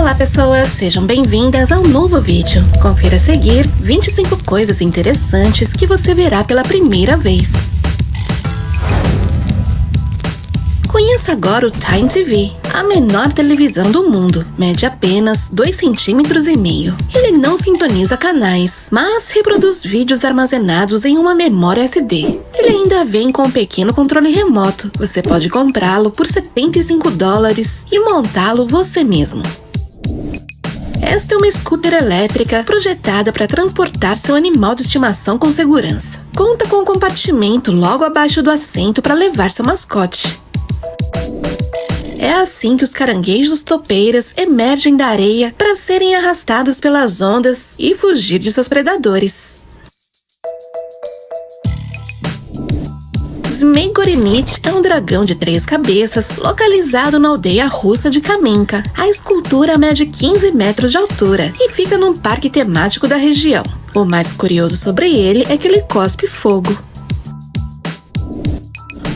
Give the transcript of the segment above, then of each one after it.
Olá pessoas, sejam bem-vindas ao novo vídeo. Confira a seguir 25 coisas interessantes que você verá pela primeira vez. Conheça agora o Time TV, a menor televisão do mundo. Mede apenas 2,5 cm. Ele não sintoniza canais, mas reproduz vídeos armazenados em uma memória SD. Ele ainda vem com um pequeno controle remoto. Você pode comprá-lo por $75 e montá-lo você mesmo. Esta é uma scooter elétrica projetada para transportar seu animal de estimação com segurança. Conta com um compartimento logo abaixo do assento para levar seu mascote. É assim que os caranguejos topeiras emergem da areia para serem arrastados pelas ondas e fugir de seus predadores. Zmei Gorinich é um dragão de 3 cabeças localizado na aldeia russa de Kamenka. A escultura mede 15 metros de altura e fica num parque temático da região. O mais curioso sobre ele é que ele cospe fogo.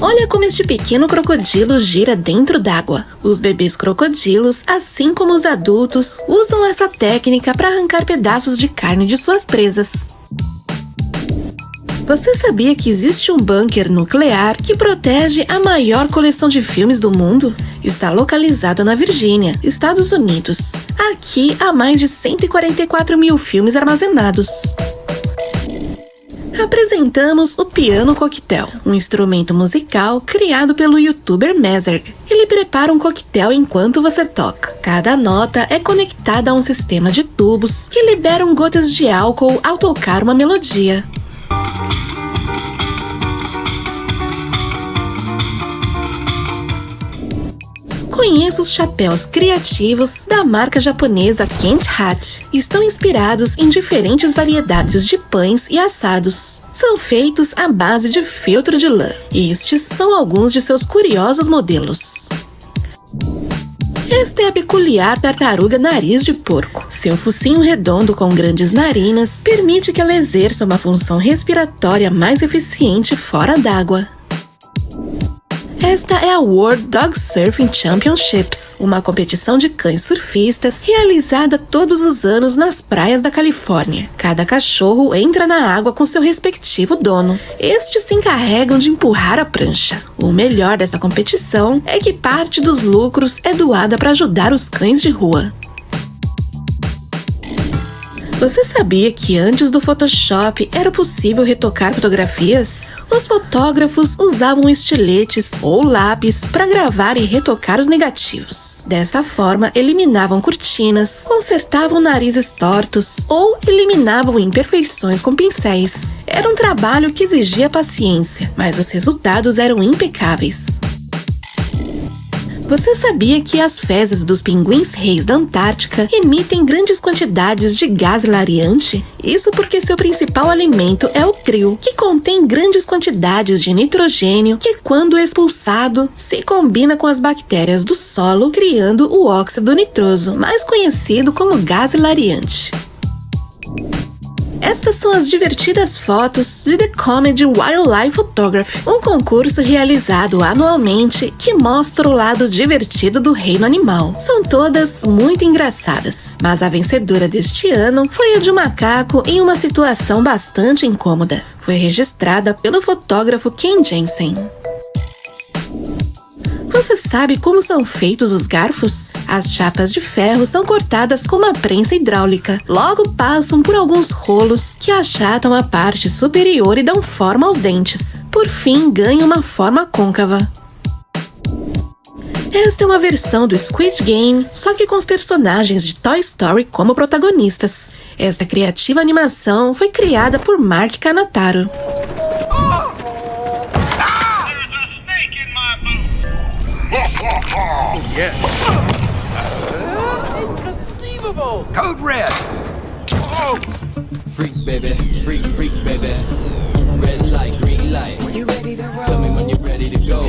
Olha como este pequeno crocodilo gira dentro d'água. Os bebês crocodilos, assim como os adultos, usam essa técnica para arrancar pedaços de carne de suas presas. Você sabia que existe um bunker nuclear que protege a maior coleção de filmes do mundo? Está localizado na Virgínia, Estados Unidos. Aqui há mais de 144 mil filmes armazenados. Apresentamos o piano coquetel, um instrumento musical criado pelo youtuber Mazerg. Ele prepara um coquetel enquanto você toca. Cada nota é conectada a um sistema de tubos que liberam gotas de álcool ao tocar uma melodia. Conheça os chapéus criativos da marca japonesa Kent Hat. Estão inspirados em diferentes variedades de pães e assados. São feitos à base de feltro de lã. Estes são alguns de seus curiosos modelos. Esta é a peculiar tartaruga nariz de porco. Seu focinho redondo com grandes narinas permite que ela exerça uma função respiratória mais eficiente fora d'água. Esta é a World Dog Surfing Championships, uma competição de cães surfistas realizada todos os anos nas praias da Califórnia. Cada cachorro entra na água com seu respectivo dono. Estes se encarregam de empurrar a prancha. O melhor dessa competição é que parte dos lucros é doada para ajudar os cães de rua. Você sabia que antes do Photoshop era possível retocar fotografias? Os fotógrafos usavam estiletes ou lápis para gravar e retocar os negativos. Desta forma, eliminavam cortinas, consertavam narizes tortos ou eliminavam imperfeições com pincéis. Era um trabalho que exigia paciência, mas os resultados eram impecáveis. Você sabia que as fezes dos pinguins-reis da Antártica emitem grandes quantidades de gás hilariante? Isso porque seu principal alimento é o krill, que contém grandes quantidades de nitrogênio que, quando expulsado, se combina com as bactérias do solo, criando o óxido nitroso, mais conhecido como gás hilariante. Estas são as divertidas fotos de The Comedy Wildlife Photography, um concurso realizado anualmente que mostra o lado divertido do reino animal. São todas muito engraçadas, mas a vencedora deste ano foi a de um macaco em uma situação bastante incômoda. Foi registrada pelo fotógrafo Ken Jensen. Você sabe como são feitos os garfos? As chapas de ferro são cortadas com uma prensa hidráulica. Logo passam por alguns rolos que achatam a parte superior e dão forma aos dentes. Por fim, ganham uma forma côncava. Esta é uma versão do Squid Game, só que com os personagens de Toy Story como protagonistas. Esta criativa animação foi criada por Mark Canataro. Yeah. Inconceivable. Code Red. Oh. Freak baby, freak baby. Red light, green light. Tell me when you're ready to go.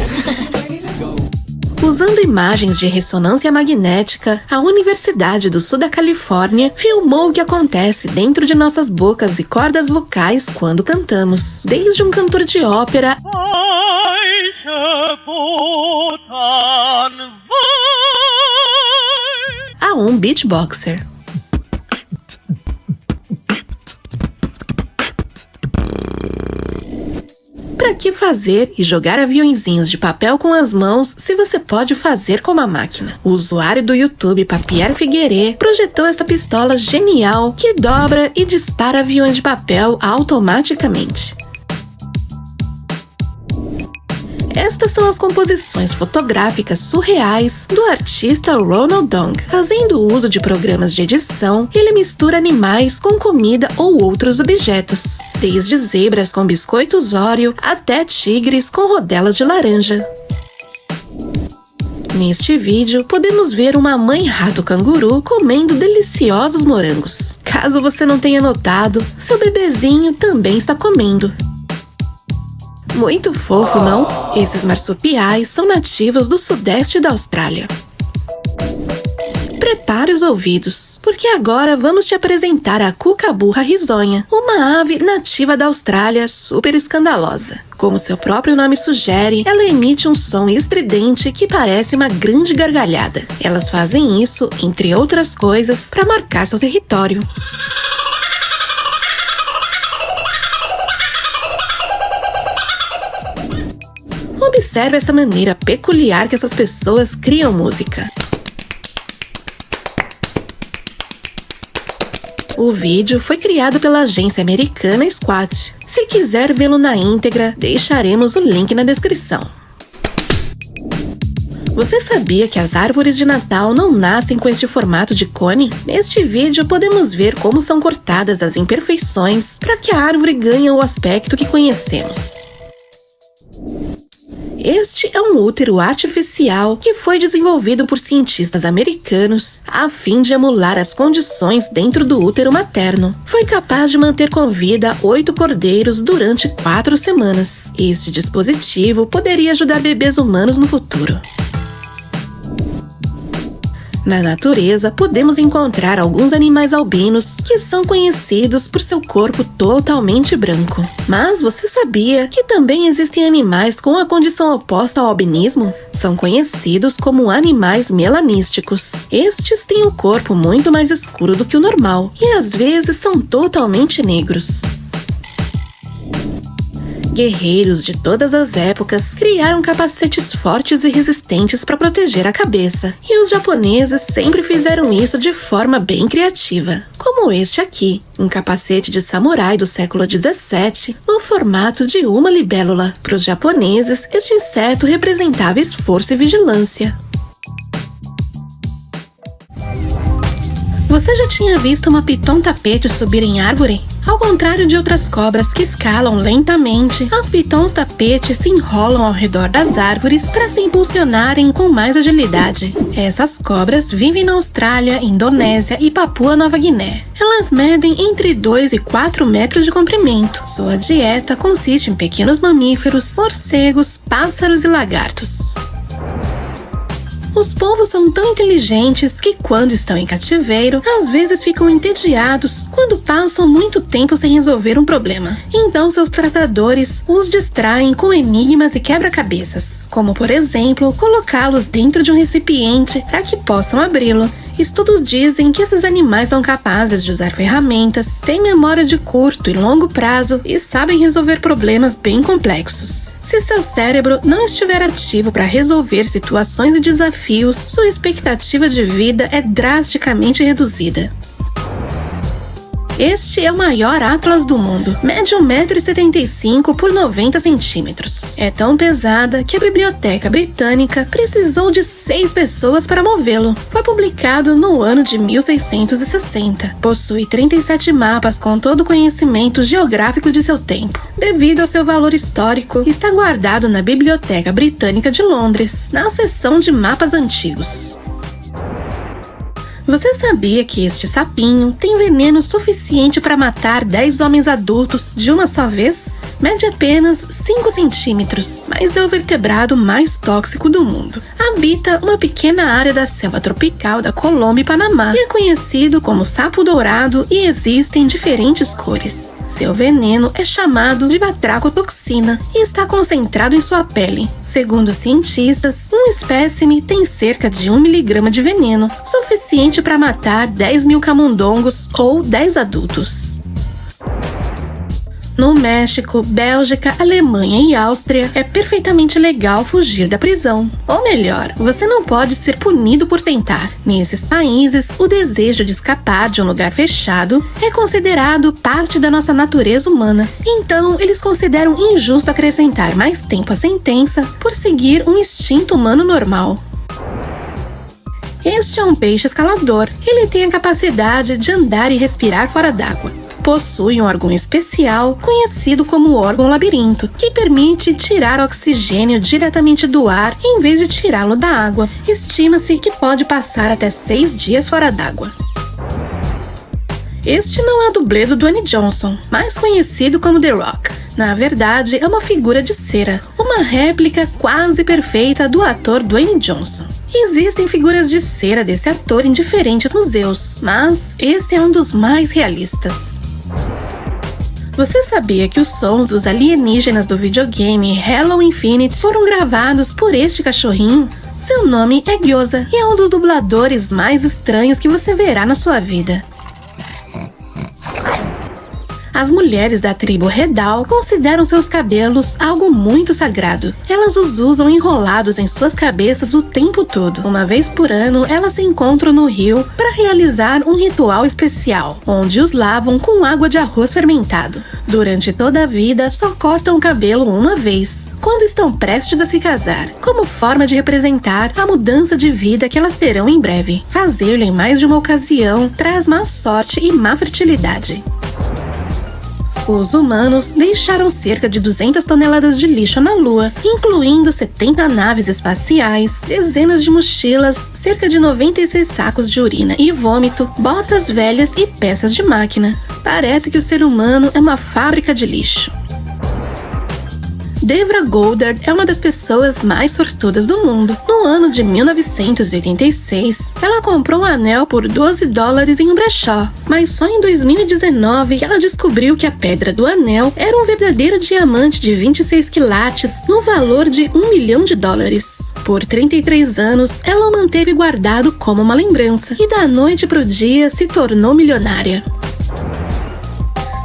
Usando imagens de ressonância magnética, a Universidade do Sul da Califórnia filmou o que acontece dentro de nossas bocas e cordas vocais quando cantamos. Desde um cantor de ópera a um beatboxer. Pra que fazer e jogar aviõezinhos de papel com as mãos se você pode fazer com uma máquina? O usuário do YouTube Papier Figueiredo projetou essa pistola genial que dobra e dispara aviões de papel automaticamente. Estas são as composições fotográficas surreais do artista Ronald Dong. Fazendo uso de programas de edição, ele mistura animais com comida ou outros objetos, desde zebras com biscoitos Oreo até tigres com rodelas de laranja. Neste vídeo, podemos ver uma mãe rato canguru comendo deliciosos morangos. Caso você não tenha notado, seu bebezinho também está comendo. Muito fofo, não? Esses marsupiais são nativos do sudeste da Austrália. Prepare os ouvidos, porque agora vamos te apresentar a cucaburra risonha, uma ave nativa da Austrália super escandalosa. Como seu próprio nome sugere, ela emite um som estridente que parece uma grande gargalhada. Elas fazem isso, entre outras coisas, para marcar seu território. Observe essa maneira peculiar que essas pessoas criam música. O vídeo foi criado pela agência americana Squat. Se quiser vê-lo na íntegra, deixaremos o link na descrição. Você sabia que as árvores de Natal não nascem com este formato de cone? Neste vídeo podemos ver como são cortadas as imperfeições para que a árvore ganhe o aspecto que conhecemos. Este é um útero artificial que foi desenvolvido por cientistas americanos a fim de emular as condições dentro do útero materno. Foi capaz de manter com vida 8 cordeiros durante 4 semanas. Este dispositivo poderia ajudar bebês humanos no futuro. Na natureza, podemos encontrar alguns animais albinos que são conhecidos por seu corpo totalmente branco. Mas você sabia que também existem animais com a condição oposta ao albinismo? São conhecidos como animais melanísticos. Estes têm o corpo muito mais escuro do que o normal e às vezes são totalmente negros. Guerreiros de todas as épocas criaram capacetes fortes e resistentes para proteger a cabeça, e os japoneses sempre fizeram isso de forma bem criativa, como este aqui, um capacete de samurai do século XVII no formato de uma libélula. Para os japoneses, este inseto representava esforço e vigilância. Você já tinha visto uma piton-tapete subir em árvore? Ao contrário de outras cobras que escalam lentamente, as pitons-tapete se enrolam ao redor das árvores para se impulsionarem com mais agilidade. Essas cobras vivem na Austrália, Indonésia e Papua Nova Guiné. Elas medem entre 2 e 4 metros de comprimento. Sua dieta consiste em pequenos mamíferos, morcegos, pássaros e lagartos. Os polvos são tão inteligentes que, quando estão em cativeiro, às vezes ficam entediados quando passam muito tempo sem resolver um problema. Então, seus tratadores os distraem com enigmas e quebra-cabeças, como, por exemplo, colocá-los dentro de um recipiente para que possam abri-lo. Estudos dizem que esses animais são capazes de usar ferramentas, têm memória de curto e longo prazo e sabem resolver problemas bem complexos. Se seu cérebro não estiver ativo para resolver situações e desafios, sua expectativa de vida é drasticamente reduzida. Este é o maior atlas do mundo. Mede 1,75 m por 90 centímetros. É tão pesada que a Biblioteca Britânica precisou de 6 pessoas para movê-lo. Foi publicado no ano de 1660. Possui 37 mapas com todo o conhecimento geográfico de seu tempo. Devido ao seu valor histórico, está guardado na Biblioteca Britânica de Londres, na seção de mapas antigos. Você sabia que este sapinho tem veneno suficiente para matar 10 homens adultos de uma só vez? Mede apenas 5 centímetros, mas é o vertebrado mais tóxico do mundo. Habita uma pequena área da selva tropical da Colômbia e Panamá e é conhecido como sapo dourado e existem diferentes cores. Seu veneno é chamado de batracotoxina e está concentrado em sua pele. Segundo os cientistas, um espécime tem cerca de 1 miligrama de veneno, suficiente suficiente para matar 10.000 camundongos ou 10 adultos. No México, Bélgica, Alemanha e Áustria, é perfeitamente legal fugir da prisão. Ou melhor, você não pode ser punido por tentar. Nesses países, o desejo de escapar de um lugar fechado é considerado parte da nossa natureza humana. Então, eles consideram injusto acrescentar mais tempo à sentença por seguir um instinto humano normal. Este é um peixe escalador. Ele tem a capacidade de andar e respirar fora d'água. Possui um órgão especial, conhecido como órgão labirinto, que permite tirar oxigênio diretamente do ar em vez de tirá-lo da água. Estima-se que pode passar até 6 dias fora d'água. Este não é o dublê do Dwayne Johnson, mais conhecido como The Rock. Na verdade, é uma figura de cera, uma réplica quase perfeita do ator Dwayne Johnson. Existem figuras de cera desse ator em diferentes museus, mas esse é um dos mais realistas. Você sabia que os sons dos alienígenas do videogame Halo Infinite foram gravados por este cachorrinho? Seu nome é Gyoza e é um dos dubladores mais estranhos que você verá na sua vida. As mulheres da tribo Redal consideram seus cabelos algo muito sagrado. Elas os usam enrolados em suas cabeças o tempo todo. Uma vez por ano, elas se encontram no rio para realizar um ritual especial, onde os lavam com água de arroz fermentado. Durante toda a vida, só cortam o cabelo uma vez, quando estão prestes a se casar, como forma de representar a mudança de vida que elas terão em breve. Fazê-lo em mais de uma ocasião traz má sorte e má fertilidade. Os humanos deixaram cerca de 200 toneladas de lixo na Lua, incluindo 70 naves espaciais, dezenas de mochilas, cerca de 96 sacos de urina e vômito, botas velhas e peças de máquina. Parece que o ser humano é uma fábrica de lixo. Debra Goddard é uma das pessoas mais sortudas do mundo. No ano de 1986, ela comprou um anel por $12 em um brechó, mas só em 2019 ela descobriu que a pedra do anel era um verdadeiro diamante de 26 quilates no valor de $1 milhão. Por 33 anos, ela o manteve guardado como uma lembrança e da noite pro dia se tornou milionária.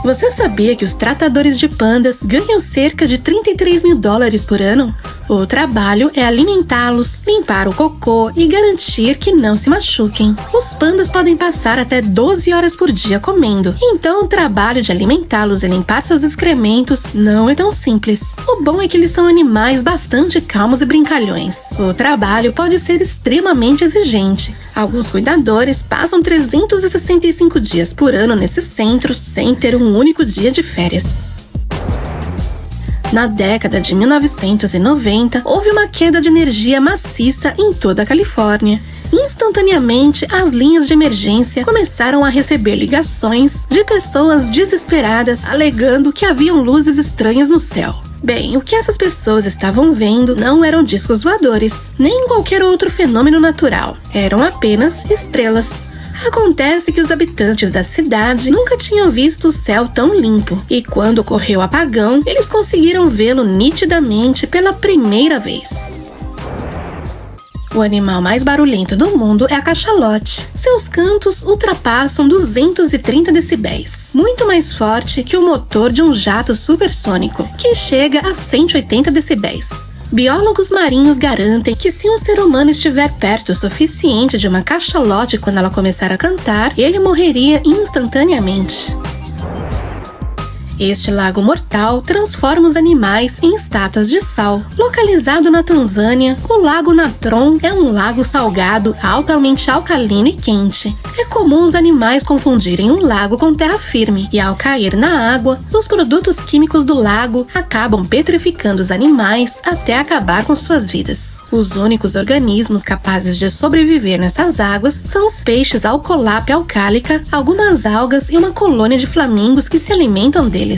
Você sabia que os tratadores de pandas ganham cerca de $33 mil por ano? O trabalho é alimentá-los, limpar o cocô e garantir que não se machuquem. Os pandas podem passar até 12 horas por dia comendo, então o trabalho de alimentá-los e limpar seus excrementos não é tão simples. O bom é que eles são animais bastante calmos e brincalhões. O trabalho pode ser extremamente exigente. Alguns cuidadores passam 365 dias por ano nesses centros sem ter um único dia de férias. Na década de 1990, houve uma queda de energia maciça em toda a Califórnia. Instantaneamente, as linhas de emergência começaram a receber ligações de pessoas desesperadas alegando que haviam luzes estranhas no céu. Bem, o que essas pessoas estavam vendo não eram discos voadores, nem qualquer outro fenômeno natural. Eram apenas estrelas. Acontece que os habitantes da cidade nunca tinham visto o céu tão limpo, e quando ocorreu o apagão, eles conseguiram vê-lo nitidamente pela primeira vez. O animal mais barulhento do mundo é a cachalote. Seus cantos ultrapassam 230 decibéis, muito mais forte que o motor de um jato supersônico, que chega a 180 decibéis. Biólogos marinhos garantem que se um ser humano estiver perto o suficiente de uma cachalote quando ela começar a cantar, ele morreria instantaneamente. Este lago mortal transforma os animais em estátuas de sal. Localizado na Tanzânia, o Lago Natron é um lago salgado altamente alcalino e quente. É comum os animais confundirem um lago com terra firme, e ao cair na água, os produtos químicos do lago acabam petrificando os animais até acabar com suas vidas. Os únicos organismos capazes de sobreviver nessas águas são os peixes alcolápia alcálica, algumas algas e uma colônia de flamingos que se alimentam deles.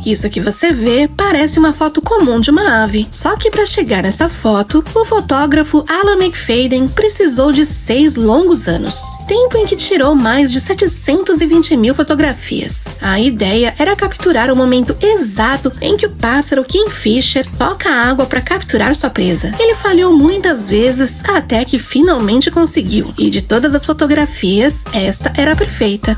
Isso que você vê parece uma foto comum de uma ave. Só que para chegar nessa foto, o fotógrafo Alan McFadden precisou de 6 longos anos. Tempo em que tirou mais de 720 mil fotografias. A ideia era capturar o momento exato em que o pássaro Kingfisher toca a água para capturar sua presa. Ele falhou muitas vezes até que finalmente conseguiu. E de todas as fotografias, esta era a perfeita.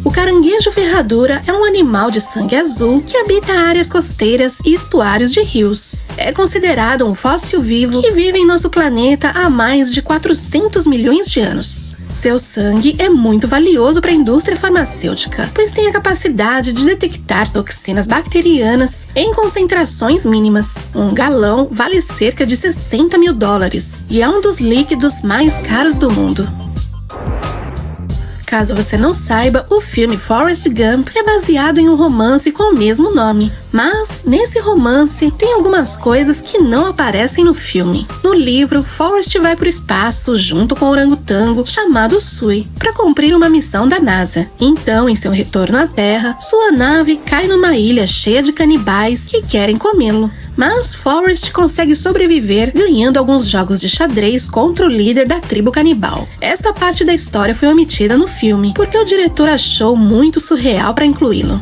O caranguejo ferradura é um animal de sangue azul que habita áreas costeiras e estuários de rios. É considerado um fóssil vivo que vive em nosso planeta há mais de 400 milhões de anos. Seu sangue é muito valioso para a indústria farmacêutica, pois tem a capacidade de detectar toxinas bacterianas em concentrações mínimas. Um galão vale cerca de $60 mil e é um dos líquidos mais caros do mundo. Caso você não saiba, o filme Forrest Gump é baseado em um romance com o mesmo nome. Mas, nesse romance, tem algumas coisas que não aparecem no filme. No livro, Forrest vai para o espaço junto com o orangotango chamado Sui, para cumprir uma missão da NASA. Então, em seu retorno à Terra, sua nave cai numa ilha cheia de canibais que querem comê-lo. Mas Forrest consegue sobreviver ganhando alguns jogos de xadrez contra o líder da tribo canibal. Esta parte da história foi omitida no filme, porque o diretor achou muito surreal para incluí-lo.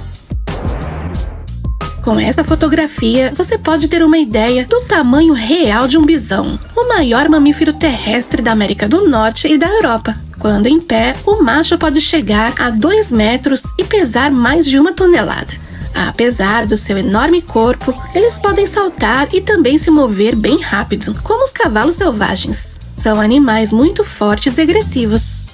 Com esta fotografia, você pode ter uma ideia do tamanho real de um bisão, o maior mamífero terrestre da América do Norte e da Europa. Quando em pé, o macho pode chegar a 2 metros e pesar mais de 1 tonelada. Apesar do seu enorme corpo, eles podem saltar e também se mover bem rápido, como os cavalos selvagens. São animais muito fortes e agressivos.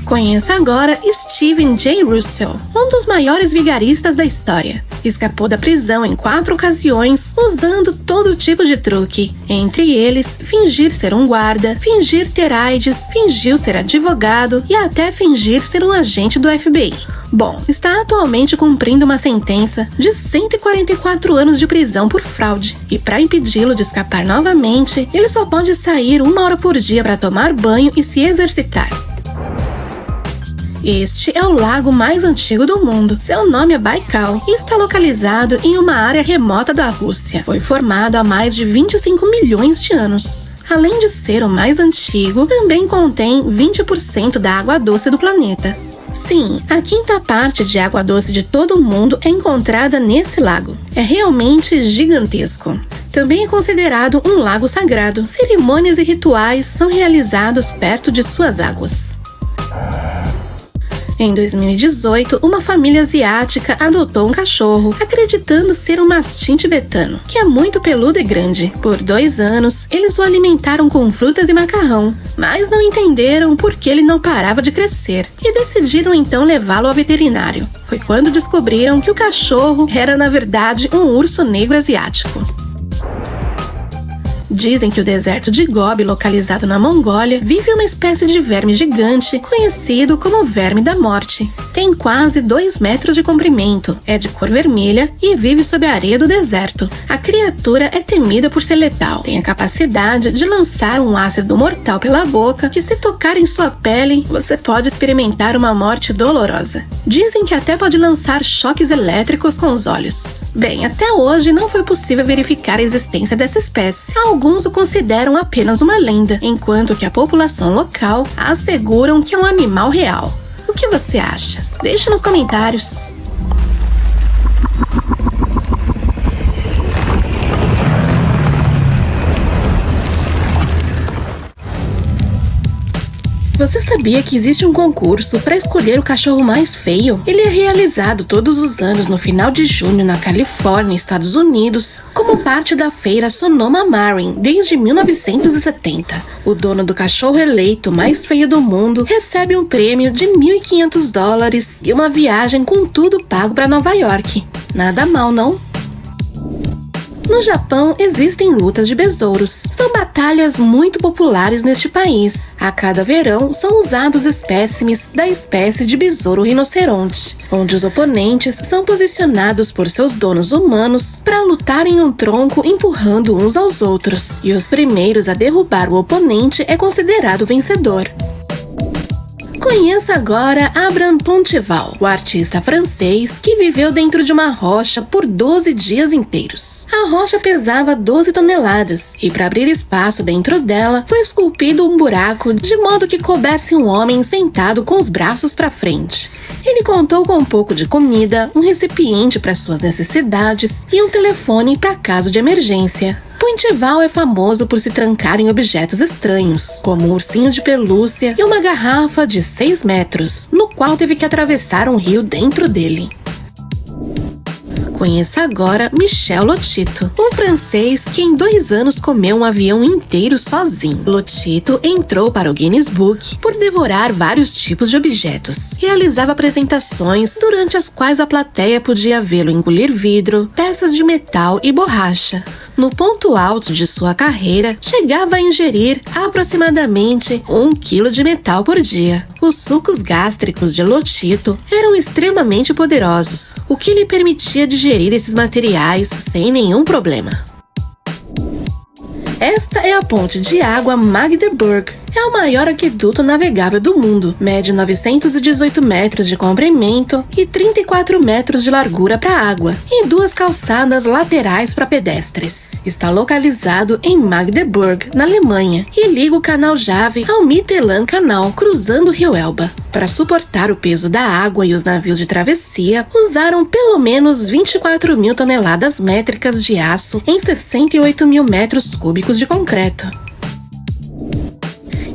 Conheça agora Steven J. Russell, um dos maiores vigaristas da história. Escapou da prisão em 4 ocasiões, usando todo tipo de truque. Entre eles, fingir ser um guarda, fingir ter AIDS, fingiu ser advogado e até fingir ser um agente do FBI. Bom, está atualmente cumprindo uma sentença de 144 anos de prisão por fraude. E para impedi-lo de escapar novamente, ele só pode sair 1 hora por dia para tomar banho e se exercitar. Este é o lago mais antigo do mundo. Seu nome é Baikal e está localizado em uma área remota da Rússia. Foi formado há mais de 25 milhões de anos. Além de ser o mais antigo, também contém 20% da água doce do planeta. Sim, a 5ª parte de água doce de todo o mundo é encontrada nesse lago. É realmente gigantesco. Também é considerado um lago sagrado. Cerimônias e rituais são realizados perto de suas águas. Em 2018, uma família asiática adotou um cachorro, acreditando ser um mastim tibetano, que é muito peludo e grande. Por 2 anos, eles o alimentaram com frutas e macarrão, mas não entenderam por que ele não parava de crescer e decidiram então levá-lo ao veterinário. Foi quando descobriram que o cachorro era, na verdade, um urso negro asiático. Dizem que o deserto de Gobi, localizado na Mongólia, vive uma espécie de verme gigante conhecido como verme da morte. Tem quase 2 metros de comprimento, é de cor vermelha e vive sob a areia do deserto. A criatura é temida por ser letal. Tem a capacidade de lançar um ácido mortal pela boca que, se tocar em sua pele, você pode experimentar uma morte dolorosa. Dizem que até pode lançar choques elétricos com os olhos. Bem, até hoje não foi possível verificar a existência dessa espécie. Alguns o consideram apenas uma lenda, enquanto que a população local asseguram que é um animal real. O que você acha? Deixe nos comentários. Você sabia que existe um concurso para escolher o cachorro mais feio? Ele é realizado todos os anos no final de junho na Califórnia, Estados Unidos, como parte da feira Sonoma Marin desde 1970. O dono do cachorro eleito mais feio do mundo recebe um prêmio de $1.500 e uma viagem com tudo pago para Nova York. Nada mal, não? No Japão, existem lutas de besouros. São batalhas muito populares neste país. A cada verão, são usados espécimes da espécie de besouro rinoceronte, onde os oponentes são posicionados por seus donos humanos para lutar em um tronco empurrando uns aos outros. E os primeiros a derrubar o oponente é considerado vencedor. Conheça agora Abraham Poncheval, o artista francês que viveu dentro de uma rocha por 12 dias inteiros. A rocha pesava 12 toneladas e, para abrir espaço dentro dela, foi esculpido um buraco de modo que coubesse um homem sentado com os braços para frente. Ele contou com um pouco de comida, um recipiente para suas necessidades e um telefone para caso de emergência. Poncheval é famoso por se trancar em objetos estranhos, como um ursinho de pelúcia e uma garrafa de 6 metros, no qual teve que atravessar um rio dentro dele. Conheça agora Michel Lotito, um francês que em 2 anos comeu um avião inteiro sozinho. Lotito entrou para o Guinness Book por devorar vários tipos de objetos. Realizava apresentações durante as quais a plateia podia vê-lo engolir vidro, peças de metal e borracha. No ponto alto de sua carreira, chegava a ingerir aproximadamente 1 quilo de metal por dia. Os sucos gástricos de Lotito eram extremamente poderosos, o que lhe permitia digerir esses materiais sem nenhum problema. Esta é a ponte de água Magdeburg. É o maior aqueduto navegável do mundo. Mede 918 metros de comprimento e 34 metros de largura para a água, e 2 calçadas laterais para pedestres. Está localizado em Magdeburg, na Alemanha, e liga o Canal Jave ao Mittelland Canal, cruzando o rio Elba. Para suportar o peso da água e os navios de travessia, usaram pelo menos 24 mil toneladas métricas de aço em 68 mil metros cúbicos de concreto.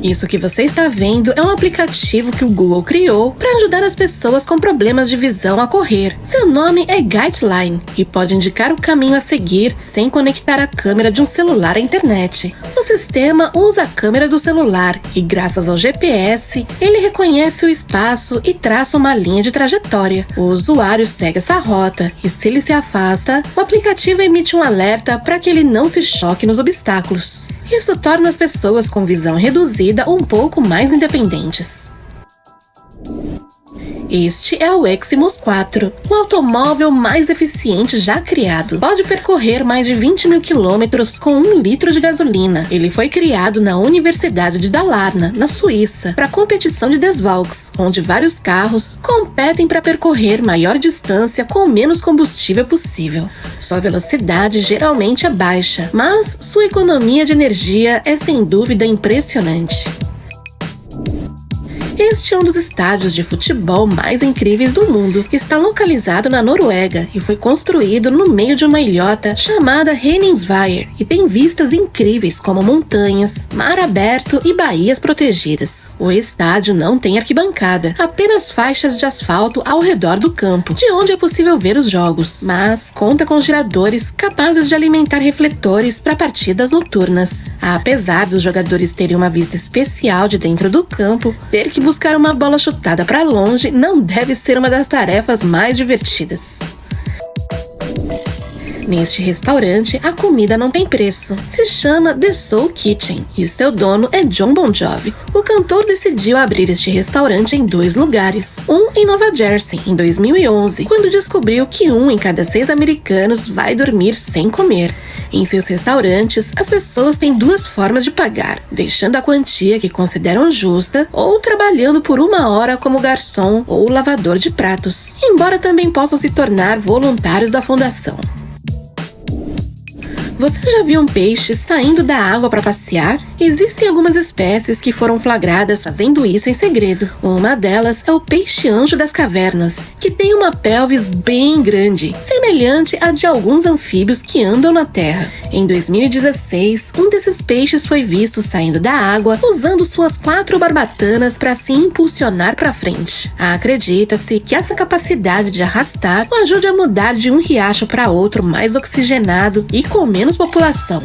Isso que você está vendo é um aplicativo que o Google criou para ajudar as pessoas com problemas de visão a correr. Seu nome é Guideline e pode indicar o caminho a seguir sem conectar a câmera de um celular à internet. O sistema usa a câmera do celular e, graças ao GPS, ele reconhece o espaço e traça uma linha de trajetória. O usuário segue essa rota e, se ele se afasta, o aplicativo emite um alerta para que ele não se choque nos obstáculos. Isso torna as pessoas com visão reduzida um pouco mais independentes. Este é o Exymus 4, o automóvel mais eficiente já criado. Pode percorrer mais de 20 mil quilômetros com 1 litro de gasolina. Ele foi criado na Universidade de Dalarna, na Suíça, para a competição de desvalques, onde vários carros competem para percorrer maior distância com o menos combustível possível. Sua velocidade geralmente é baixa, mas sua economia de energia é sem dúvida impressionante. Este é um dos estádios de futebol mais incríveis do mundo. Está localizado na Noruega e foi construído no meio de uma ilhota chamada Henningsvær e tem vistas incríveis como montanhas, mar aberto e baías protegidas. O estádio não tem arquibancada, apenas faixas de asfalto ao redor do campo, de onde é possível ver os jogos, mas conta com geradores capazes de alimentar refletores para partidas noturnas. Apesar dos jogadores terem uma vista especial de dentro do campo, ter que buscar uma bola chutada para longe não deve ser uma das tarefas mais divertidas. Neste restaurante, a comida não tem preço. Se chama The Soul Kitchen e seu dono é Jon Bon Jovi. O cantor decidiu abrir este restaurante em 2 lugares. Um em Nova Jersey, em 2011, quando descobriu que 1 em cada 6 americanos vai dormir sem comer. Em seus restaurantes, as pessoas têm 2 formas de pagar, deixando a quantia que consideram justa ou trabalhando por 1 hora como garçom ou lavador de pratos, embora também possam se tornar voluntários da fundação. Você já viu um peixe saindo da água para passear? Existem algumas espécies que foram flagradas fazendo isso em segredo. Uma delas é o peixe-anjo das cavernas, que tem uma pelvis bem grande, semelhante à de alguns anfíbios que andam na terra. Em 2016, um desses peixes foi visto saindo da água usando suas 4 barbatanas para se impulsionar para frente. Acredita-se que essa capacidade de arrastar o ajude a mudar de um riacho para outro mais oxigenado e com menos população.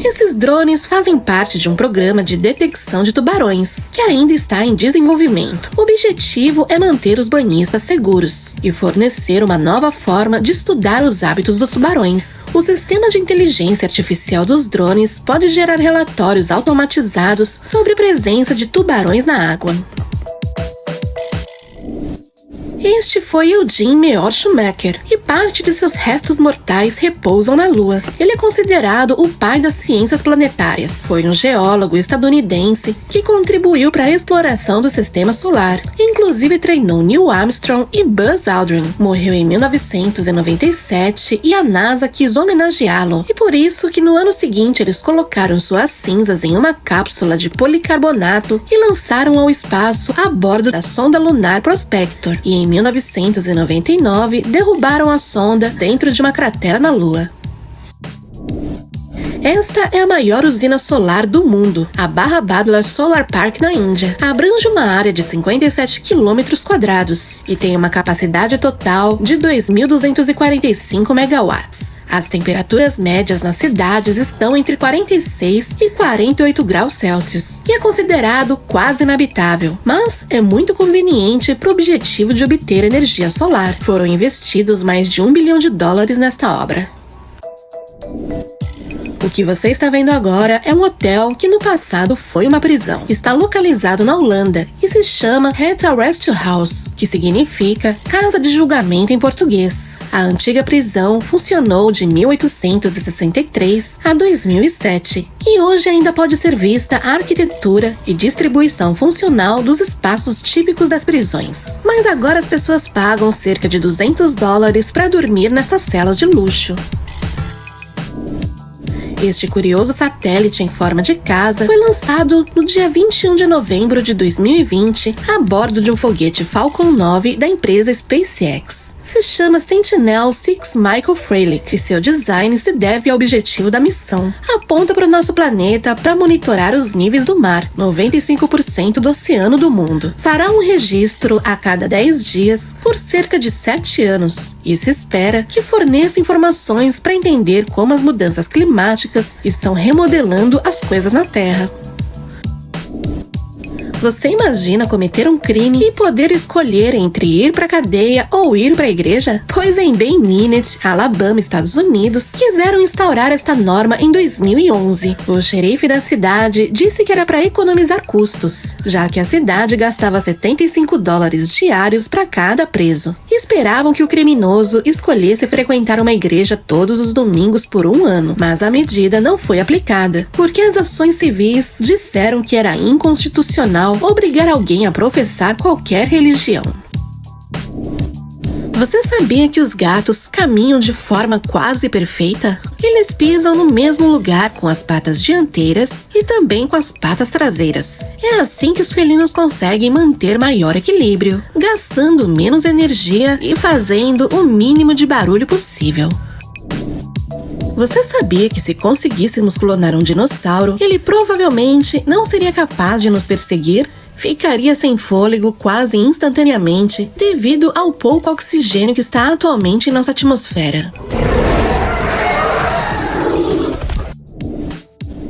Esses drones fazem parte de um programa de detecção de tubarões, que ainda está em desenvolvimento. O objetivo é manter os banhistas seguros e fornecer uma nova forma de estudar os hábitos dos tubarões. O sistema de inteligência artificial dos drones pode gerar relatórios automatizados sobre a presença de tubarões na água. Este foi Eugene Meor Schumacher, e parte de seus restos mortais repousam na Lua. Ele é considerado o pai das ciências planetárias. Foi um geólogo estadunidense que contribuiu para a exploração do sistema solar. Inclusive treinou Neil Armstrong e Buzz Aldrin. Morreu em 1997 e a NASA quis homenageá-lo. E por isso que no ano seguinte eles colocaram suas cinzas em uma cápsula de policarbonato e lançaram ao espaço a bordo da sonda lunar Prospector. E em 1999 derrubaram a sonda dentro de uma cratera na Lua. Esta é a maior usina solar do mundo, a Barrabadla Solar Park na Índia. Abrange uma área de 57 km² e tem uma capacidade total de 2.245 megawatts. As temperaturas médias nas cidades estão entre 46 e 48 graus Celsius e é considerado quase inabitável, mas é muito conveniente para o objetivo de obter energia solar. Foram investidos mais de $1 bilhão nesta obra. O que você está vendo agora é um hotel que no passado foi uma prisão. Está localizado na Holanda e se chama Het Arrest House, que significa Casa de Julgamento em português. A antiga prisão funcionou de 1863 a 2007 e hoje ainda pode ser vista a arquitetura e distribuição funcional dos espaços típicos das prisões. Mas agora as pessoas pagam cerca de $200 para dormir nessas celas de luxo. Este curioso satélite em forma de casa foi lançado no dia 21 de novembro de 2020 a bordo de um foguete Falcon 9 da empresa SpaceX. Se chama Sentinel-6 Michael Freilich e seu design se deve ao objetivo da missão. Aponta para o nosso planeta para monitorar os níveis do mar, 95% do oceano do mundo. Fará um registro a cada 10 dias por cerca de 7 anos e se espera que forneça informações para entender como as mudanças climáticas estão remodelando as coisas na Terra. Você imagina cometer um crime e poder escolher entre ir para a cadeia ou ir para a igreja? Pois em Bay Minette, Alabama, Estados Unidos, quiseram instaurar esta norma em 2011. O xerife da cidade disse que era para economizar custos, já que a cidade gastava $75 diários para cada preso. Esperavam que o criminoso escolhesse frequentar uma igreja todos os domingos por 1 ano, mas a medida não foi aplicada, porque as ações civis disseram que era inconstitucional obrigar alguém a professar qualquer religião. Você sabia que os gatos caminham de forma quase perfeita? Eles pisam no mesmo lugar com as patas dianteiras e também com as patas traseiras. É assim que os felinos conseguem manter maior equilíbrio, gastando menos energia e fazendo o mínimo de barulho possível. Você sabia que se conseguíssemos clonar um dinossauro, ele provavelmente não seria capaz de nos perseguir? Ficaria sem fôlego quase instantaneamente devido ao pouco oxigênio que está atualmente em nossa atmosfera.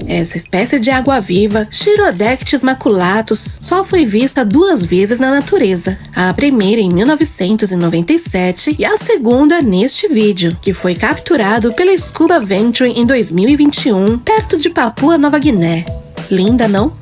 Essa espécie de água-viva, Chirodactys maculatus, só foi vista 2 vezes na natureza. A primeira em 1997 e a segunda neste vídeo, que foi capturado pela Scuba Venture em 2021, perto de Papua Nova Guiné. Linda, não?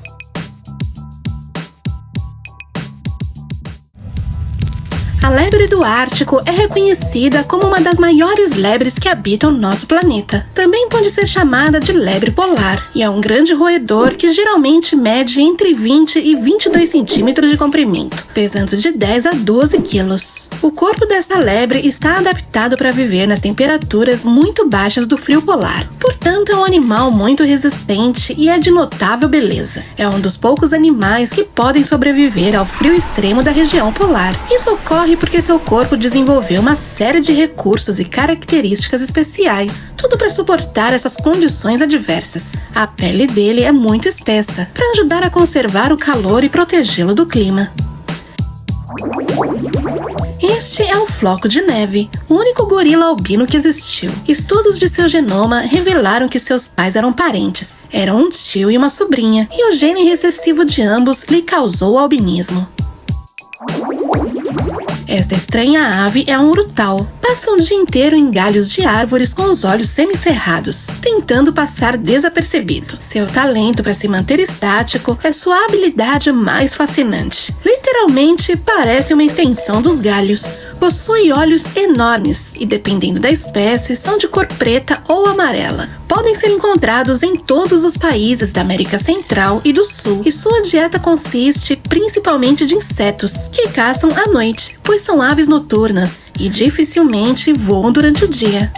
A lebre do Ártico é reconhecida como uma das maiores lebres que habitam nosso planeta. Também pode ser chamada de lebre polar, e é um grande roedor que geralmente mede entre 20 e 22 centímetros de comprimento, pesando de 10 a 12 quilos. O corpo desta lebre está adaptado para viver nas temperaturas muito baixas do frio polar. Portanto, é um animal muito resistente e é de notável beleza. É um dos poucos animais que podem sobreviver ao frio extremo da região polar. Isso ocorre porque seu corpo desenvolveu uma série de recursos e características especiais, tudo para suportar essas condições adversas. A pele dele é muito espessa, para ajudar a conservar o calor e protegê-lo do clima. Este é o Floco de Neve, o único gorila albino que existiu. Estudos de seu genoma revelaram que seus pais eram parentes. Eram um tio e uma sobrinha, e o gene recessivo de ambos lhe causou o albinismo. Esta estranha ave é um urutau. Passa um dia inteiro em galhos de árvores com os olhos semicerrados, tentando passar desapercebido. Seu talento para se manter estático é sua habilidade mais fascinante. Literalmente parece uma extensão dos galhos. Possui olhos enormes e, dependendo da espécie, são de cor preta ou amarela. Podem ser encontrados em todos os países da América Central e do Sul, e sua dieta consiste principalmente de insetos, que caçam à noite, pois são aves noturnas e dificilmente voam durante o dia.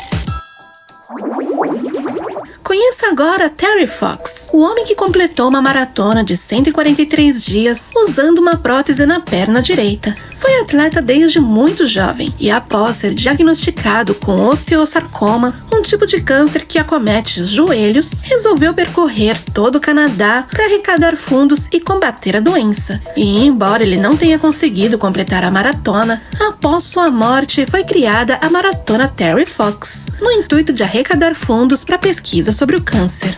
Conheça agora Terry Fox, o homem que completou uma maratona de 143 dias usando uma prótese na perna direita. Foi atleta desde muito jovem e, após ser diagnosticado com osteosarcoma, um tipo de câncer que acomete os joelhos, resolveu percorrer todo o Canadá para arrecadar fundos e combater a doença. E, embora ele não tenha conseguido completar a maratona, após sua morte foi criada a Maratona Terry Fox, no intuito de arrecadar fundos para pesquisa sobre o câncer.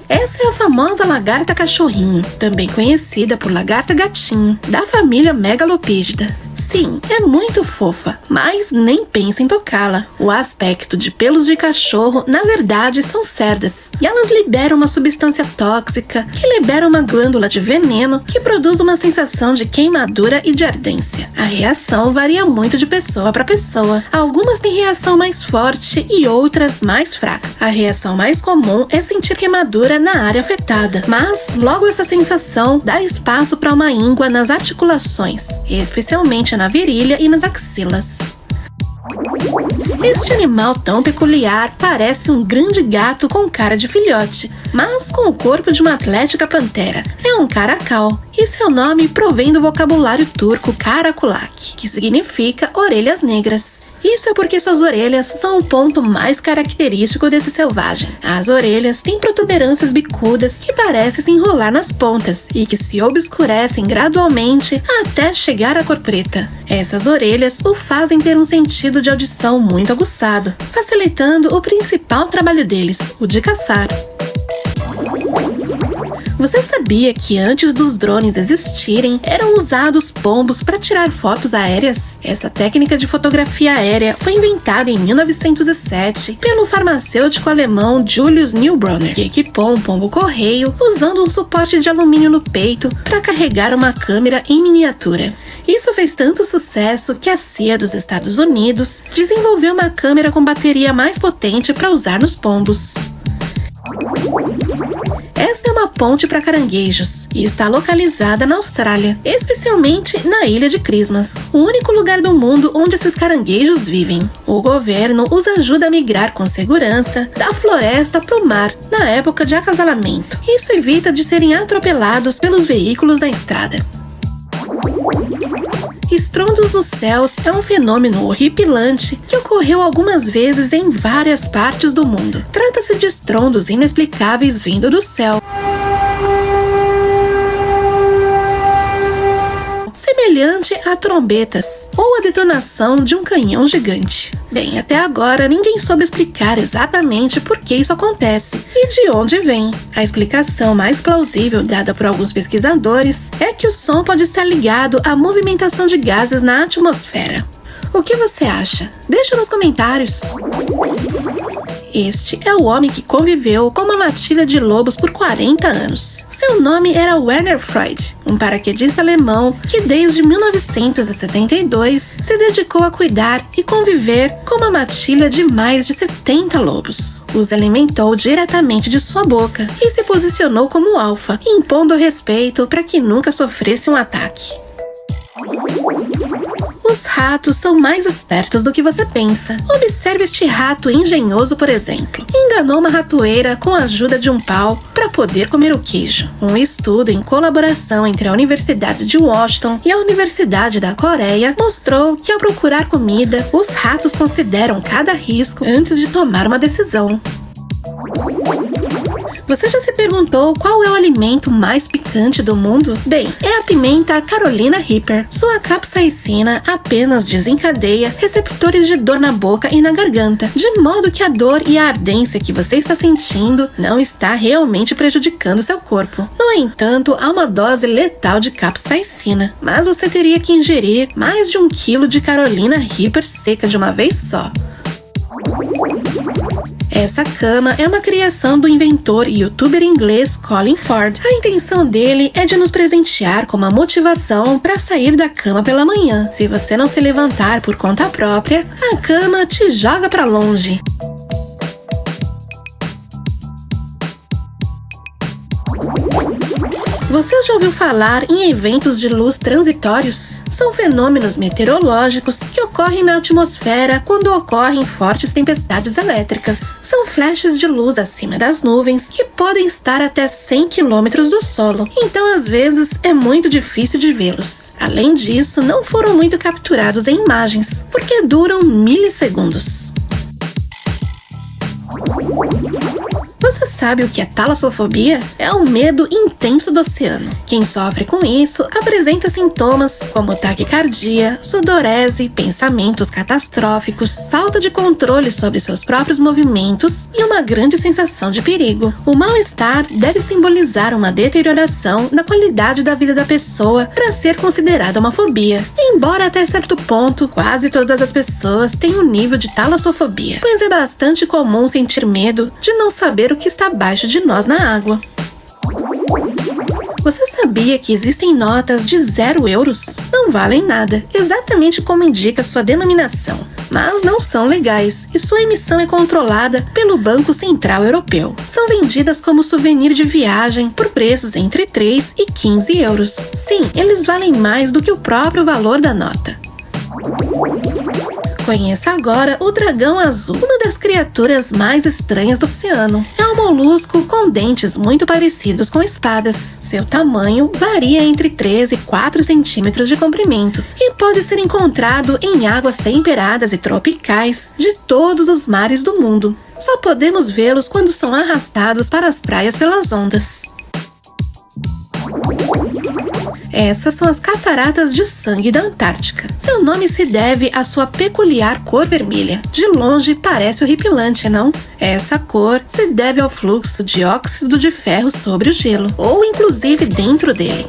Essa é a famosa lagarta cachorrinho, também conhecida por lagarta gatinho, da família Megalopígida. Sim, é muito fofa, mas nem pense em tocá-la. O aspecto de pelos de cachorro, na verdade, são cerdas, e elas liberam uma substância tóxica que libera uma glândula de veneno que produz uma sensação de queimadura e de ardência. A reação varia muito de pessoa para pessoa. Algumas têm reação mais forte e outras mais fracas. A reação mais comum é sentir queimadura na área afetada, mas logo essa sensação dá espaço para uma íngua nas articulações, especialmente na virilha e nas axilas. Este animal tão peculiar parece um grande gato com cara de filhote, mas com o corpo de uma atlética pantera. É um caracal, e seu nome provém do vocabulário turco karakulak, que significa orelhas negras. Isso é porque suas orelhas são o ponto mais característico desse selvagem. As orelhas têm protuberâncias bicudas que parecem se enrolar nas pontas e que se obscurecem gradualmente até chegar à cor preta. Essas orelhas o fazem ter um sentido de audição muito aguçado, facilitando o principal trabalho deles, o de caçar. Você sabia que antes dos drones existirem, eram usados pombos para tirar fotos aéreas? Essa técnica de fotografia aérea foi inventada em 1907 pelo farmacêutico alemão Julius Neubronner, que equipou um pombo-correio usando um suporte de alumínio no peito para carregar uma câmera em miniatura. Isso fez tanto sucesso que a CIA dos Estados Unidos desenvolveu uma câmera com bateria mais potente para usar nos pombos. Esta é uma ponte para caranguejos e está localizada na Austrália, especialmente na ilha de Christmas, o único lugar do mundo onde esses caranguejos vivem. O governo os ajuda a migrar com segurança da floresta para o mar na época de acasalamento. Isso evita de serem atropelados pelos veículos na estrada. Estrondos nos céus é um fenômeno horripilante que ocorreu algumas vezes em várias partes do mundo. Trata-se de estrondos inexplicáveis vindo do céu, semelhante a trombetas ou a detonação de um canhão gigante. Bem, até agora ninguém soube explicar exatamente por que isso acontece e de onde vem. A explicação mais plausível dada por alguns pesquisadores é que o som pode estar ligado à movimentação de gases na atmosfera. O que você acha? Deixa nos comentários! Este é o homem que conviveu com uma matilha de lobos por 40 anos. Seu nome era Werner Freud, um paraquedista alemão que desde 1972 se dedicou a cuidar e conviver com uma matilha de mais de 70 lobos. Os alimentou diretamente de sua boca e se posicionou como alfa, impondo respeito para que nunca sofresse um ataque. Os ratos são mais espertos do que você pensa. Observe este rato engenhoso, por exemplo. Enganou uma ratoeira com a ajuda de um pau para poder comer o queijo. Um estudo em colaboração entre a Universidade de Washington e a Universidade da Coreia mostrou que, ao procurar comida, os ratos consideram cada risco antes de tomar uma decisão. Você já se perguntou qual é o alimento mais picante do mundo? Bem, é a pimenta Carolina Reaper. Sua capsaicina apenas desencadeia receptores de dor na boca e na garganta, de modo que a dor e a ardência que você está sentindo não está realmente prejudicando seu corpo. No entanto, há uma dose letal de capsaicina, mas você teria que ingerir mais de 1 quilo de Carolina Reaper seca de uma vez só. Essa cama é uma criação do inventor e youtuber inglês Colin Ford. A intenção dele é de nos presentear com uma motivação para sair da cama pela manhã. Se você não se levantar por conta própria, a cama te joga para longe. Você já ouviu falar em eventos de luz transitórios? São fenômenos meteorológicos que ocorrem na atmosfera quando ocorrem fortes tempestades elétricas. São flashes de luz acima das nuvens que podem estar até 100 km do solo, então às vezes é muito difícil de vê-los. Além disso, não foram muito capturados em imagens, porque duram milissegundos. Você sabe o que é talassofobia? É um medo intenso do oceano. Quem sofre com isso apresenta sintomas como taquicardia, sudorese, pensamentos catastróficos, falta de controle sobre seus próprios movimentos e uma grande sensação de perigo. O mal-estar deve simbolizar uma deterioração na qualidade da vida da pessoa para ser considerada uma fobia. Embora até certo ponto, quase todas as pessoas têm um nível de talassofobia, pois é bastante comum sentir medo de não saber o que está abaixo de nós na água. Você sabia que existem notas de 0 euros? Não valem nada, exatamente como indica sua denominação, mas não são legais e sua emissão é controlada pelo Banco Central Europeu. São vendidas como souvenir de viagem por preços entre 3 e 15 euros. Sim, eles valem mais do que o próprio valor da nota. Conheça agora o dragão azul, uma das criaturas mais estranhas do oceano. É um molusco com dentes muito parecidos com espadas. Seu tamanho varia entre 3 e 4 centímetros de comprimento e pode ser encontrado em águas temperadas e tropicais de todos os mares do mundo. Só podemos vê-los quando são arrastados para as praias pelas ondas. Essas são as cataratas de sangue da Antártica. Seu nome se deve à sua peculiar cor vermelha. De longe parece horripilante, não? Essa cor se deve ao fluxo de óxido de ferro sobre o gelo, ou inclusive dentro dele.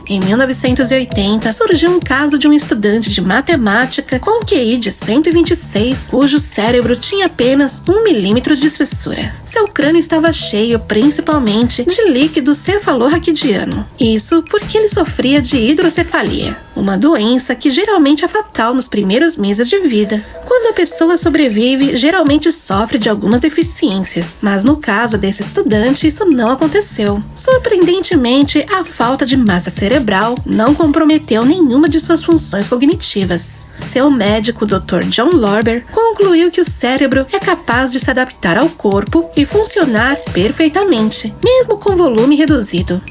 Em 1980, surgiu um caso de um estudante de matemática com QI de 126, cujo cérebro tinha apenas 1 milímetro de espessura. Seu crânio estava cheio principalmente de líquido cefalorraquidiano. Isso porque ele sofria de hidrocefalia, uma doença que geralmente é fatal nos primeiros meses de vida. Quando a pessoa sobrevive, geralmente sofre de algumas deficiências, mas no caso desse estudante, isso não aconteceu. Surpreendentemente, a falta de massa cerebral não comprometeu nenhuma de suas funções cognitivas. Seu médico, Dr. John Lorber, concluiu que o cérebro é capaz de se adaptar ao corpo e funcionar perfeitamente, mesmo com volume reduzido.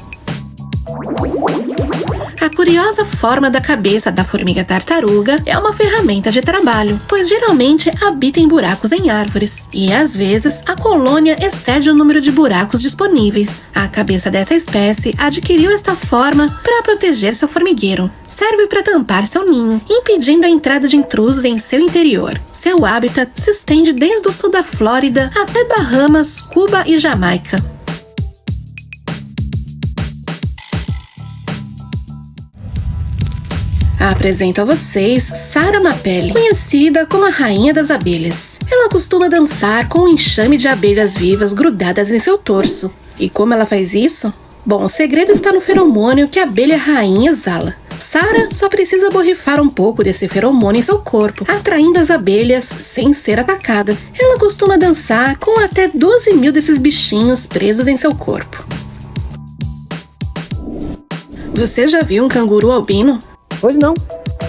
A curiosa forma da cabeça da formiga tartaruga é uma ferramenta de trabalho, pois geralmente habita em buracos em árvores, e às vezes a colônia excede o número de buracos disponíveis. A cabeça dessa espécie adquiriu esta forma para proteger seu formigueiro. Serve para tampar seu ninho, impedindo a entrada de intrusos em seu interior. Seu hábitat se estende desde o sul da Flórida até Bahamas, Cuba e Jamaica. Apresento a vocês Sarah Mapelli, conhecida como a Rainha das Abelhas. Ela costuma dançar com um enxame de abelhas vivas grudadas em seu torso. E como ela faz isso? Bom, o segredo está no feromônio que a abelha rainha exala. Sarah só precisa borrifar um pouco desse feromônio em seu corpo, atraindo as abelhas sem ser atacada. Ela costuma dançar com até 12 mil desses bichinhos presos em seu corpo. Você já viu um canguru albino? Pois não.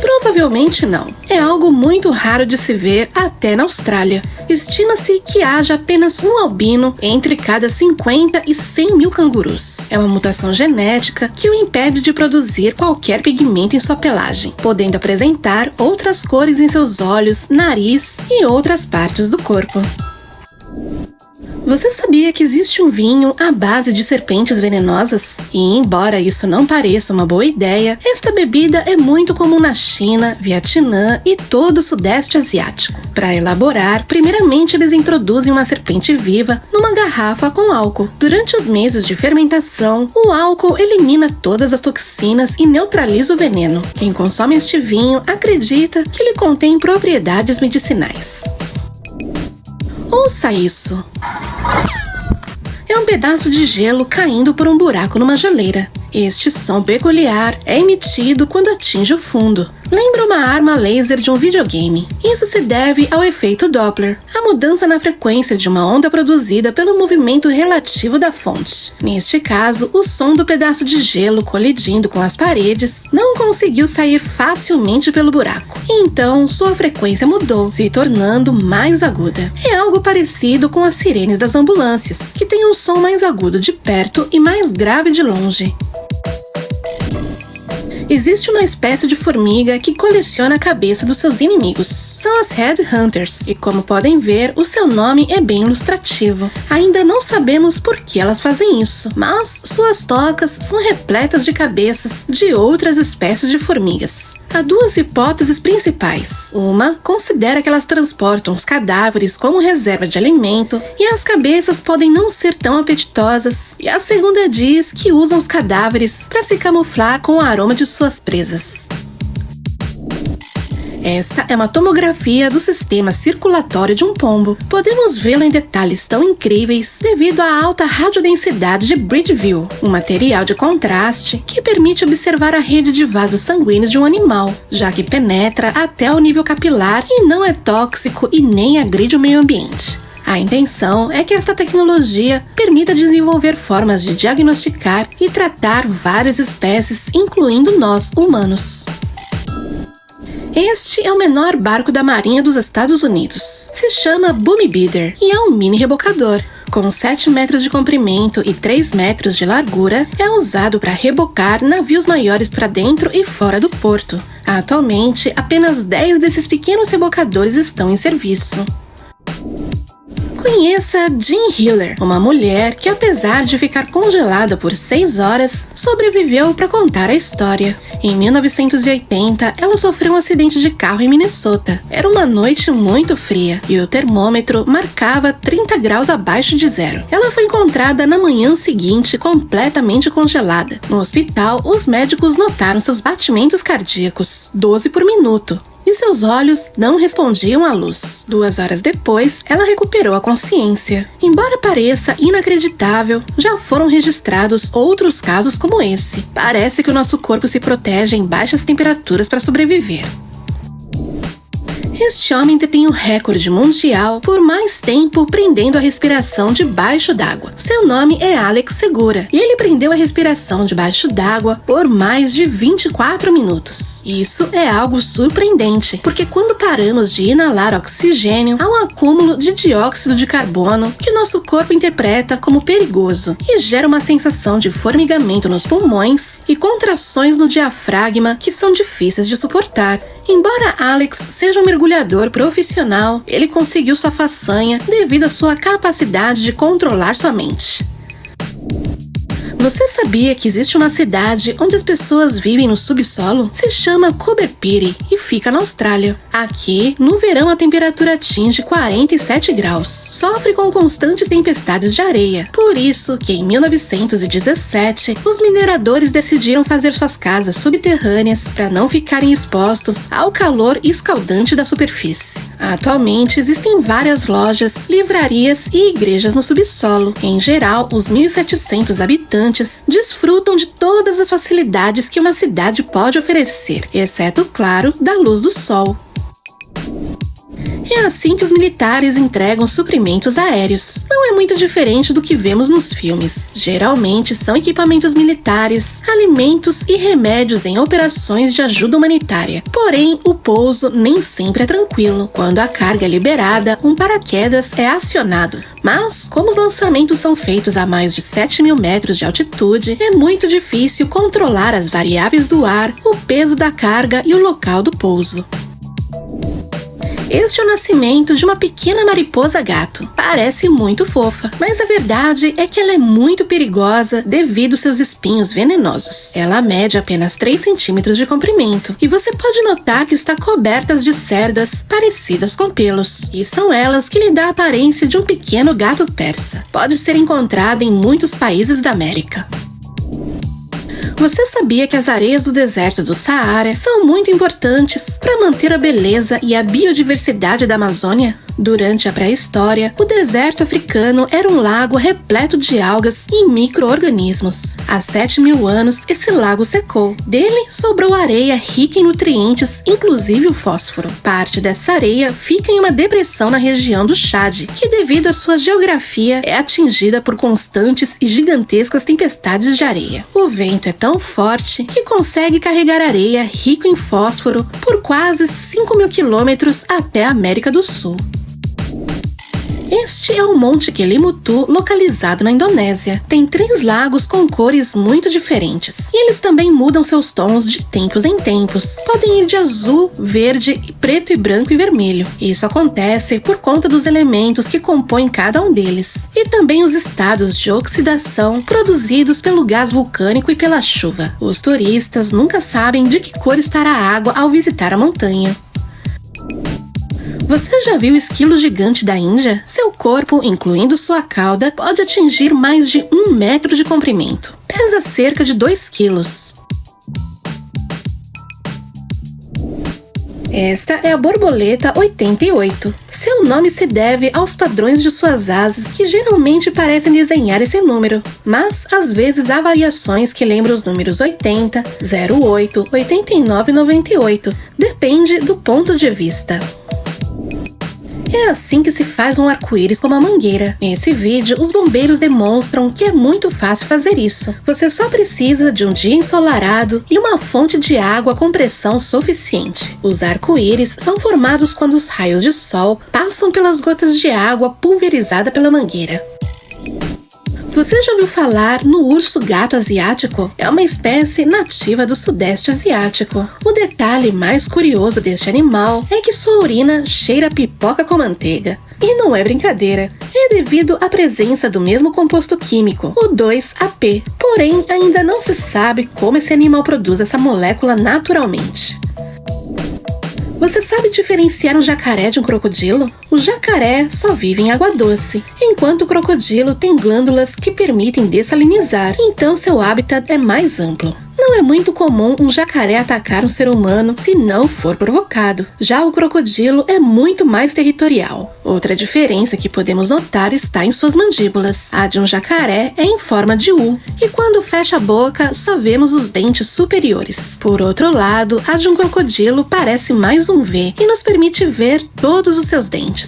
Provavelmente não. É algo muito raro de se ver até na Austrália. Estima-se que haja apenas um albino entre cada 50 e 100 mil cangurus. É uma mutação genética que o impede de produzir qualquer pigmento em sua pelagem, podendo apresentar outras cores em seus olhos, nariz e outras partes do corpo. Você sabia que existe um vinho à base de serpentes venenosas? E embora isso não pareça uma boa ideia, esta bebida é muito comum na China, Vietnã e todo o Sudeste Asiático. Para elaborar, primeiramente eles introduzem uma serpente viva numa garrafa com álcool. Durante os meses de fermentação, o álcool elimina todas as toxinas e neutraliza o veneno. Quem consome este vinho acredita que ele contém propriedades medicinais. Ouça isso! É um pedaço de gelo caindo por um buraco numa geleira. Este som peculiar é emitido quando atinge o fundo. Lembra uma arma laser de um videogame. Isso se deve ao efeito Doppler, a mudança na frequência de uma onda produzida pelo movimento relativo da fonte. Neste caso, o som do pedaço de gelo colidindo com as paredes não conseguiu sair facilmente pelo buraco. Então, sua frequência mudou, se tornando mais aguda. É algo parecido com as sirenes das ambulâncias, que têm um som mais agudo de perto e mais grave de longe. Existe uma espécie de formiga que coleciona a cabeça dos seus inimigos. São as Headhunters, e como podem ver, o seu nome é bem ilustrativo. Ainda não sabemos por que elas fazem isso, mas suas tocas são repletas de cabeças de outras espécies de formigas. Há duas hipóteses principais. Uma considera que elas transportam os cadáveres como reserva de alimento e as cabeças podem não ser tão apetitosas. E a segunda diz que usam os cadáveres para se camuflar com o aroma de suas presas. Esta é uma tomografia do sistema circulatório de um pombo. Podemos vê-lo em detalhes tão incríveis devido à alta radiodensidade de Bridgeville, um material de contraste que permite observar a rede de vasos sanguíneos de um animal, já que penetra até o nível capilar e não é tóxico e nem agride o meio ambiente. A intenção é que esta tecnologia permita desenvolver formas de diagnosticar e tratar várias espécies, incluindo nós, humanos. Este é o menor barco da Marinha dos Estados Unidos. Se chama Boom Bidder e é um mini rebocador. Com 7 metros de comprimento e 3 metros de largura, é usado para rebocar navios maiores para dentro e fora do porto. Atualmente, apenas 10 desses pequenos rebocadores estão em serviço. Conheça Jean Hiller, uma mulher que, apesar de ficar congelada por 6 horas, sobreviveu para contar a história. Em 1980, ela sofreu um acidente de carro em Minnesota. Era uma noite muito fria e o termômetro marcava 30 graus abaixo de zero. Ela foi encontrada na manhã seguinte completamente congelada. No hospital, os médicos notaram seus batimentos cardíacos, 12 por minuto. E seus olhos não respondiam à luz. 2 horas depois, ela recuperou a consciência. Embora pareça inacreditável, já foram registrados outros casos como esse. Parece que o nosso corpo se protege em baixas temperaturas para sobreviver. Este homem detém o recorde mundial por mais tempo prendendo a respiração debaixo d'água. Seu nome é Alex Segura e ele prendeu a respiração debaixo d'água por mais de 24 minutos. Isso é algo surpreendente, porque quando paramos de inalar oxigênio, há um acúmulo de dióxido de carbono que nosso corpo interpreta como perigoso e gera uma sensação de formigamento nos pulmões e contrações no diafragma que são difíceis de suportar. Embora Alex seja um mergulhador profissional, ele conseguiu sua façanha devido à sua capacidade de controlar sua mente. Você sabia que existe uma cidade onde as pessoas vivem no subsolo? Se chama Coober Pedy e fica na Austrália. Aqui, no verão, a temperatura atinge 47 graus. Sofre com constantes tempestades de areia. Por isso que em 1917, os mineradores decidiram fazer suas casas subterrâneas para não ficarem expostos ao calor escaldante da superfície. Atualmente, existem várias lojas, livrarias e igrejas no subsolo. Em geral, os 1.700 habitantes desfrutam de todas as facilidades que uma cidade pode oferecer, exceto, claro, da luz do sol. É assim que os militares entregam suprimentos aéreos. Não é muito diferente do que vemos nos filmes. Geralmente são equipamentos militares, alimentos e remédios em operações de ajuda humanitária. Porém, o pouso nem sempre é tranquilo. Quando a carga é liberada, um paraquedas é acionado. Mas, como os lançamentos são feitos a mais de 7.000 metros de altitude, é muito difícil controlar as variáveis do ar, o peso da carga e o local do pouso. Este é o nascimento de uma pequena mariposa gato. Parece muito fofa, mas a verdade é que ela é muito perigosa devido aos seus espinhos venenosos. Ela mede apenas 3 centímetros de comprimento e você pode notar que está coberta de cerdas parecidas com pelos. E são elas que lhe dão a aparência de um pequeno gato persa. Pode ser encontrada em muitos países da América. Você sabia que as areias do deserto do Saara são muito importantes para manter a beleza e a biodiversidade da Amazônia? Durante a pré-história, o deserto africano era um lago repleto de algas e micro-organismos. Há 7.000 anos, esse lago secou. Dele sobrou areia rica em nutrientes, inclusive o fósforo. Parte dessa areia fica em uma depressão na região do Chad, que devido à sua geografia é atingida por constantes e gigantescas tempestades de areia. O vento é tão forte que consegue carregar areia rica em fósforo por quase 5.000 quilômetros até a América do Sul. Este é o Monte Kelimutu, localizado na Indonésia. Tem 3 lagos com cores muito diferentes. E eles também mudam seus tons de tempos em tempos. Podem ir de azul, verde, preto e branco e vermelho. Isso acontece por conta dos elementos que compõem cada um deles. E também os estados de oxidação produzidos pelo gás vulcânico e pela chuva. Os turistas nunca sabem de que cor estará a água ao visitar a montanha. Você já viu o esquilo gigante da Índia? Seu corpo, incluindo sua cauda, pode atingir mais de 1 metro de comprimento. Pesa cerca de 2 quilos. Esta é a borboleta 88. Seu nome se deve aos padrões de suas asas, que geralmente parecem desenhar esse número. Mas, às vezes, há variações que lembram os números 80, 08, 89 e 98. Depende do ponto de vista. É assim que se faz um arco-íris com uma mangueira. Nesse vídeo, os bombeiros demonstram que é muito fácil fazer isso. Você só precisa de um dia ensolarado e uma fonte de água com pressão suficiente. Os arco-íris são formados quando os raios de sol passam pelas gotas de água pulverizada pela mangueira. Você já ouviu falar no urso-gato asiático? É uma espécie nativa do sudeste asiático. O detalhe mais curioso deste animal é que sua urina cheira a pipoca com manteiga. E não é brincadeira, é devido à presença do mesmo composto químico, o 2-AP. Porém, ainda não se sabe como esse animal produz essa molécula naturalmente. Você sabe diferenciar um jacaré de um crocodilo? O jacaré só vive em água doce, enquanto o crocodilo tem glândulas que permitem dessalinizar, então seu hábitat é mais amplo. Não é muito comum um jacaré atacar um ser humano se não for provocado. Já o crocodilo é muito mais territorial. Outra diferença que podemos notar está em suas mandíbulas. A de um jacaré é em forma de U, e quando fecha a boca só vemos os dentes superiores. Por outro lado, a de um crocodilo parece mais um V e nos permite ver todos os seus dentes.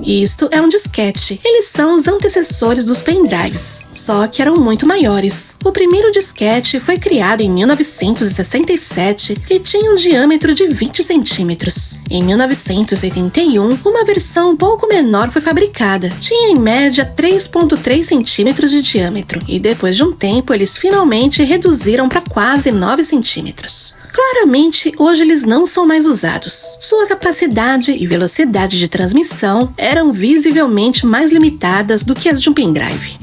Isto é um disquete. Eles são os antecessores dos pendrives, só que eram muito maiores. O primeiro disquete foi criado em 1967 e tinha um diâmetro de 20 centímetros. Em 1981, uma versão um pouco menor foi fabricada. Tinha em média 3,3 centímetros de diâmetro e depois de um tempo eles finalmente reduziram para quase 9 centímetros. Claramente, hoje eles não são mais usados. Sua capacidade e velocidade de transmissão eram visivelmente mais limitadas do que as de um pendrive.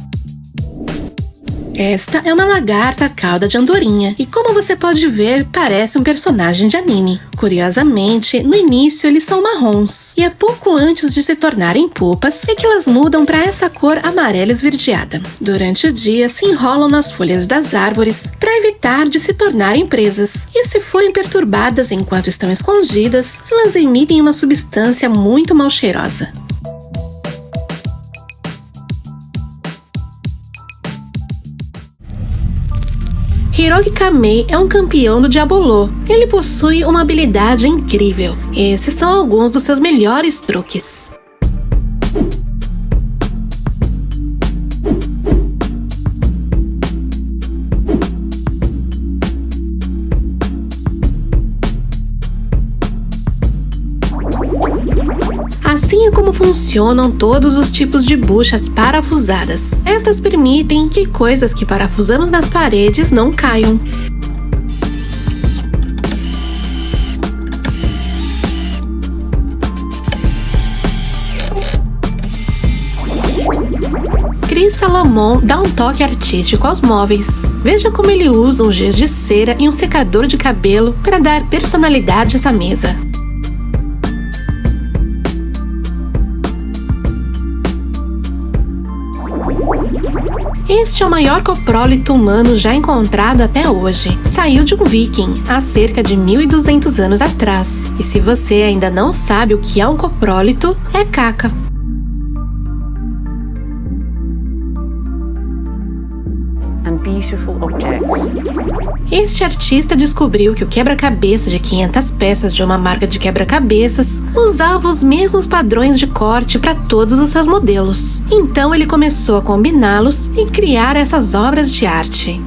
Esta é uma lagarta cauda de andorinha e, como você pode ver, parece um personagem de anime. Curiosamente, no início eles são marrons e é pouco antes de se tornarem pupas é que elas mudam para essa cor amarela esverdeada. Durante o dia se enrolam nas folhas das árvores para evitar de se tornarem presas e, se forem perturbadas enquanto estão escondidas, elas emitem uma substância muito mal cheirosa. Hiroki Kamei é um campeão do Diabolô. Ele possui uma habilidade incrível. Esses são alguns dos seus melhores truques. Assim é como funcionam todos os tipos de buchas parafusadas. Estas permitem que coisas que parafusamos nas paredes não caiam. Chris Salomon dá um toque artístico aos móveis. Veja como ele usa um giz de cera e um secador de cabelo para dar personalidade a essa mesa. Este é o maior coprólito humano já encontrado até hoje. Saiu de um viking há cerca de 1.200 anos atrás. E se você ainda não sabe o que é um coprólito, é caca. Este artista descobriu que o quebra-cabeça de 500 peças de uma marca de quebra-cabeças usava os mesmos padrões de corte para todos os seus modelos. Então ele começou a combiná-los e criar essas obras de arte.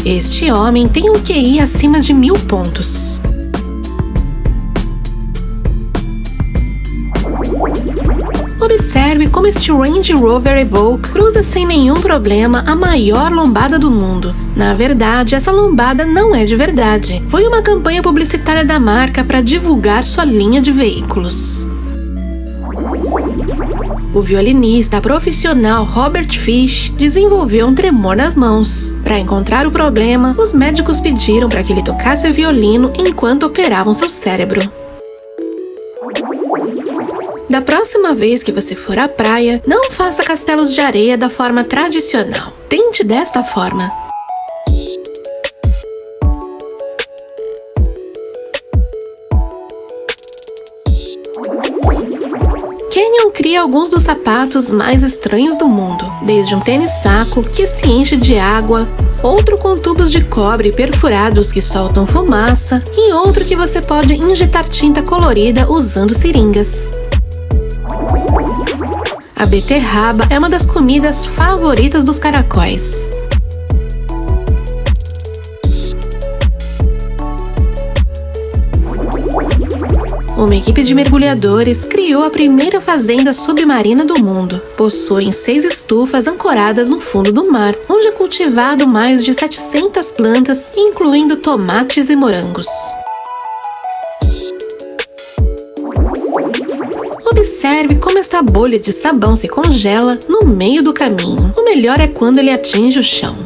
Este homem tem um QI acima de 1000 pontos. Observe como este Range Rover Evoque cruza sem nenhum problema a maior lombada do mundo. Na verdade, essa lombada não é de verdade. Foi uma campanha publicitária da marca para divulgar sua linha de veículos. O violinista profissional Robert Fish desenvolveu um tremor nas mãos. Para encontrar o problema, os médicos pediram para que ele tocasse violino enquanto operavam seu cérebro. Da próxima vez que você for à praia, não faça castelos de areia da forma tradicional. Tente desta forma. Canyon cria alguns dos sapatos mais estranhos do mundo, desde um tênis-saco que se enche de água, outro com tubos de cobre perfurados que soltam fumaça e outro que você pode injetar tinta colorida usando seringas. A beterraba é uma das comidas favoritas dos caracóis. Uma equipe de mergulhadores criou a primeira fazenda submarina do mundo. Possuem 6 estufas ancoradas no fundo do mar, onde é cultivado mais de 700 plantas, incluindo tomates e morangos. Observe como esta bolha de sabão se congela no meio do caminho. O melhor é quando ele atinge o chão.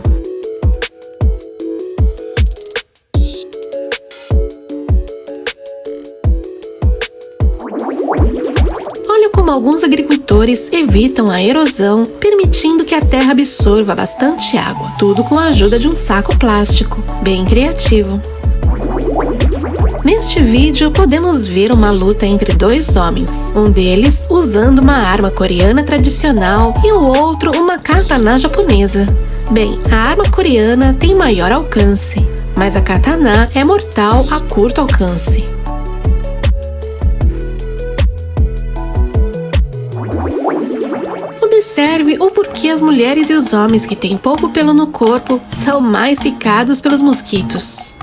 Olha como alguns agricultores evitam a erosão, permitindo que a terra absorva bastante água. Tudo com a ajuda de um saco plástico. Bem criativo. Neste vídeo, podemos ver uma luta entre 2 homens, um deles usando uma arma coreana tradicional e o outro uma katana japonesa. Bem, a arma coreana tem maior alcance, mas a katana é mortal a curto alcance. Observe o porquê as mulheres e os homens que têm pouco pelo no corpo são mais picados pelos mosquitos.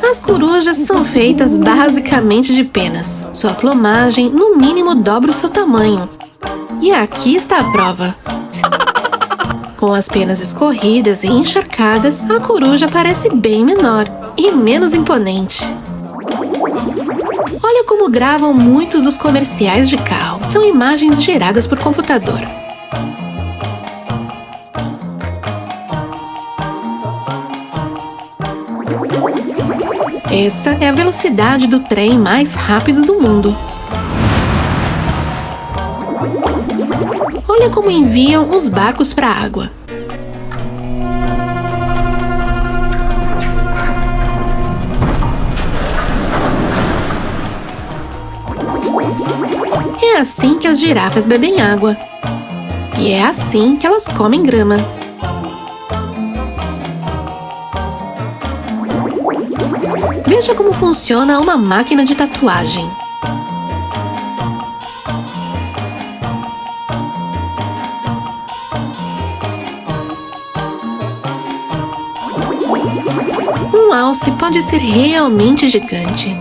As corujas são feitas basicamente de penas. Sua plumagem, no mínimo, dobra o seu tamanho. E aqui está a prova. Com as penas escorridas e encharcadas, a coruja parece bem menor e menos imponente. Olha como gravam muitos dos comerciais de carro. São imagens geradas por computador. Essa é a velocidade do trem mais rápido do mundo. Olha como enviam os barcos para a água. É assim que as girafas bebem água. E é assim que elas comem grama. Veja como funciona uma máquina de tatuagem. Um alce pode ser realmente gigante.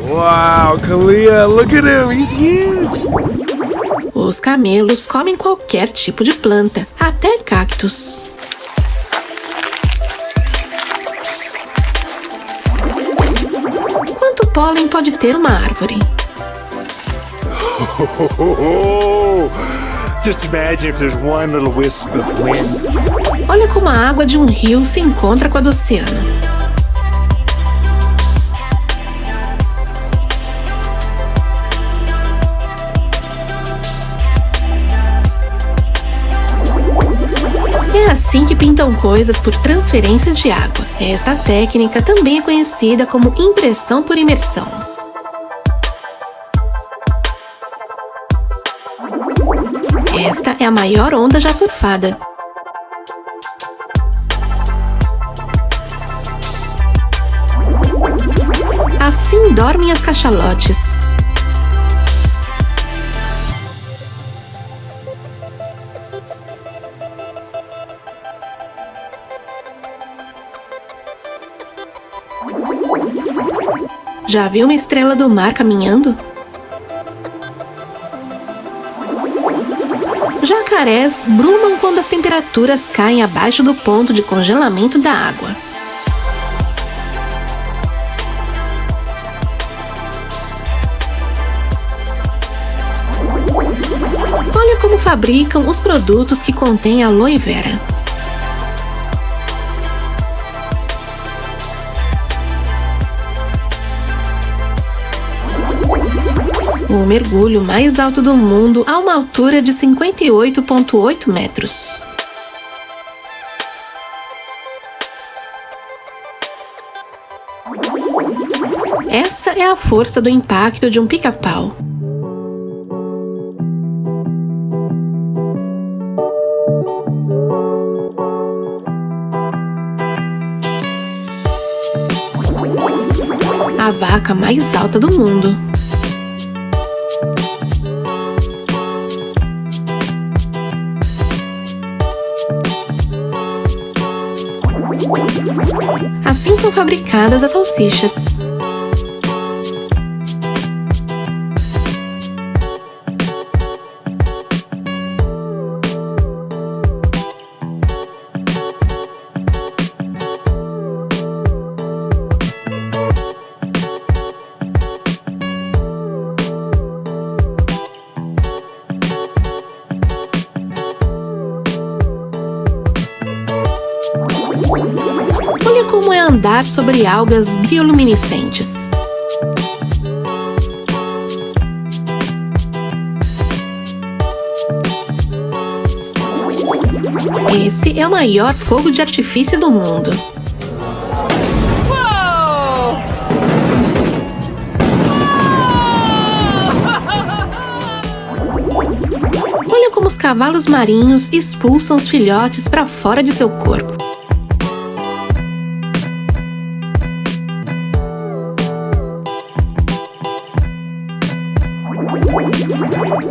Wow, Kalia, look at him, he's huge! Os camelos comem qualquer tipo de planta, até cactos. pólen pode ter uma árvore. Just imagine if there's one little wisp of wind. Olha como a água de um rio se encontra com a do oceano. É assim que pintam coisas por transferência de água. Esta técnica também é conhecida como impressão por imersão. Esta é a maior onda já surfada. Assim dormem as cachalotes. Já viu uma estrela do mar caminhando? Jacarés brumam quando as temperaturas caem abaixo do ponto de congelamento da água. Olha como fabricam os produtos que contêm aloe vera. O mergulho mais alto do mundo a uma altura de 58,8 metros. Essa é a força do impacto de um pica-pau. A vaca mais alta do mundo. Assim são fabricadas as salsichas. Olha como é andar sobre algas bioluminescentes. Esse é o maior fogo de artifício do mundo. Olha como os cavalos marinhos expulsam os filhotes para fora de seu corpo.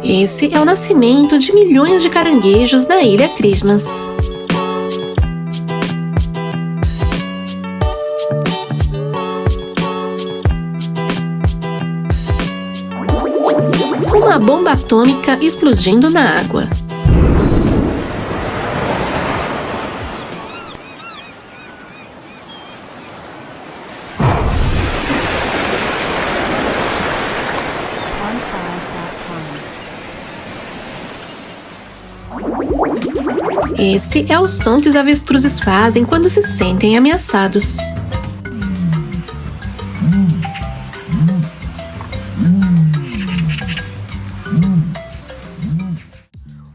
Esse é o nascimento de milhões de caranguejos na Ilha Christmas. Uma bomba atômica explodindo na água. Esse é o som que os avestruzes fazem quando se sentem ameaçados.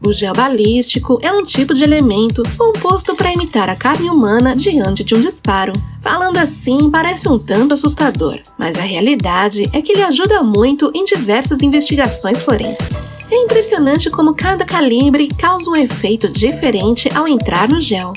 O gel balístico é um tipo de elemento composto para imitar a carne humana diante de um disparo. Falando assim, parece um tanto assustador, mas a realidade é que ele ajuda muito em diversas investigações forenses. É impressionante como cada calibre causa um efeito diferente ao entrar no gel.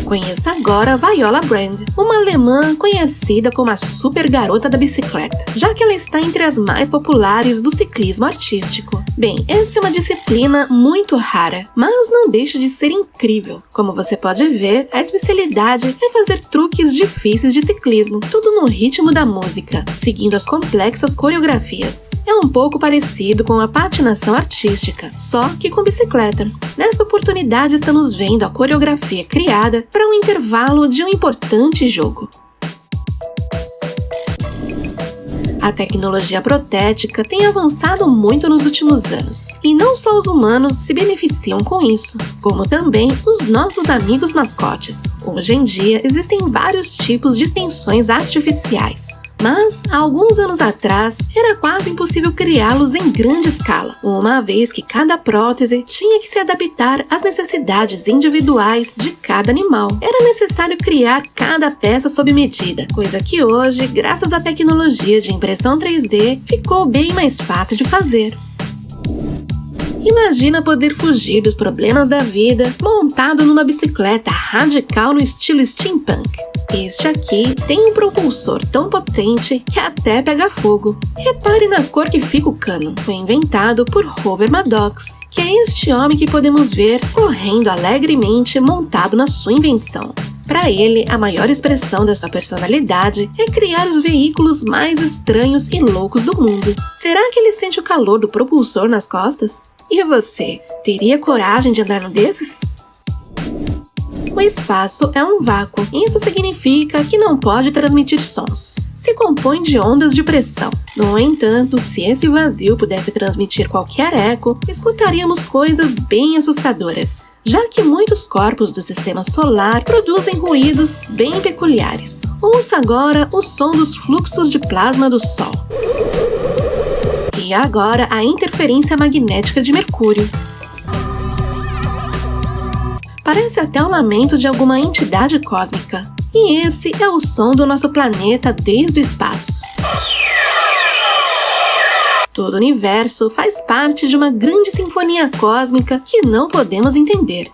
Conheça agora Viola Brand, uma alemã conhecida como a super garota da bicicleta, já que ela está entre as mais populares do ciclismo artístico. Bem, essa é uma disciplina muito rara, mas não deixa de ser incrível. Como você pode ver, a especialidade é fazer truques difíceis de ciclismo, tudo no ritmo da música, seguindo as complexas coreografias. É um pouco parecido com a patinação artística, só que com bicicleta. Nesta oportunidade estamos vendo a coreografia criada para um intervalo de um importante jogo. A tecnologia protética tem avançado muito nos últimos anos. E não só os humanos se beneficiam com isso, como também os nossos amigos mascotes. Hoje em dia, existem vários tipos de extensões artificiais. Mas, há alguns anos atrás, era quase impossível criá-los em grande escala, uma vez que cada prótese tinha que se adaptar às necessidades individuais de cada animal. Era necessário criar cada peça sob medida, coisa que hoje, graças à tecnologia de impressão 3D, ficou bem mais fácil de fazer. Imagina poder fugir dos problemas da vida montado numa bicicleta radical no estilo steampunk. Este aqui tem um propulsor tão potente que até pega fogo. Repare na cor que fica o cano. Foi inventado por Robert Maddox, que é este homem que podemos ver correndo alegremente montado na sua invenção. Para ele, a maior expressão da sua personalidade é criar os veículos mais estranhos e loucos do mundo. Será que ele sente o calor do propulsor nas costas? E você, teria coragem de andar num desses? O espaço é um vácuo. Isso significa que não pode transmitir sons. Se compõe de ondas de pressão. No entanto, se esse vazio pudesse transmitir qualquer eco, escutaríamos coisas bem assustadoras, já que muitos corpos do sistema solar produzem ruídos bem peculiares. Ouça agora o som dos fluxos de plasma do Sol. E agora a interferência magnética de Mercúrio. Parece até o lamento de alguma entidade cósmica. E esse é o som do nosso planeta desde o espaço. Todo o universo faz parte de uma grande sinfonia cósmica que não podemos entender.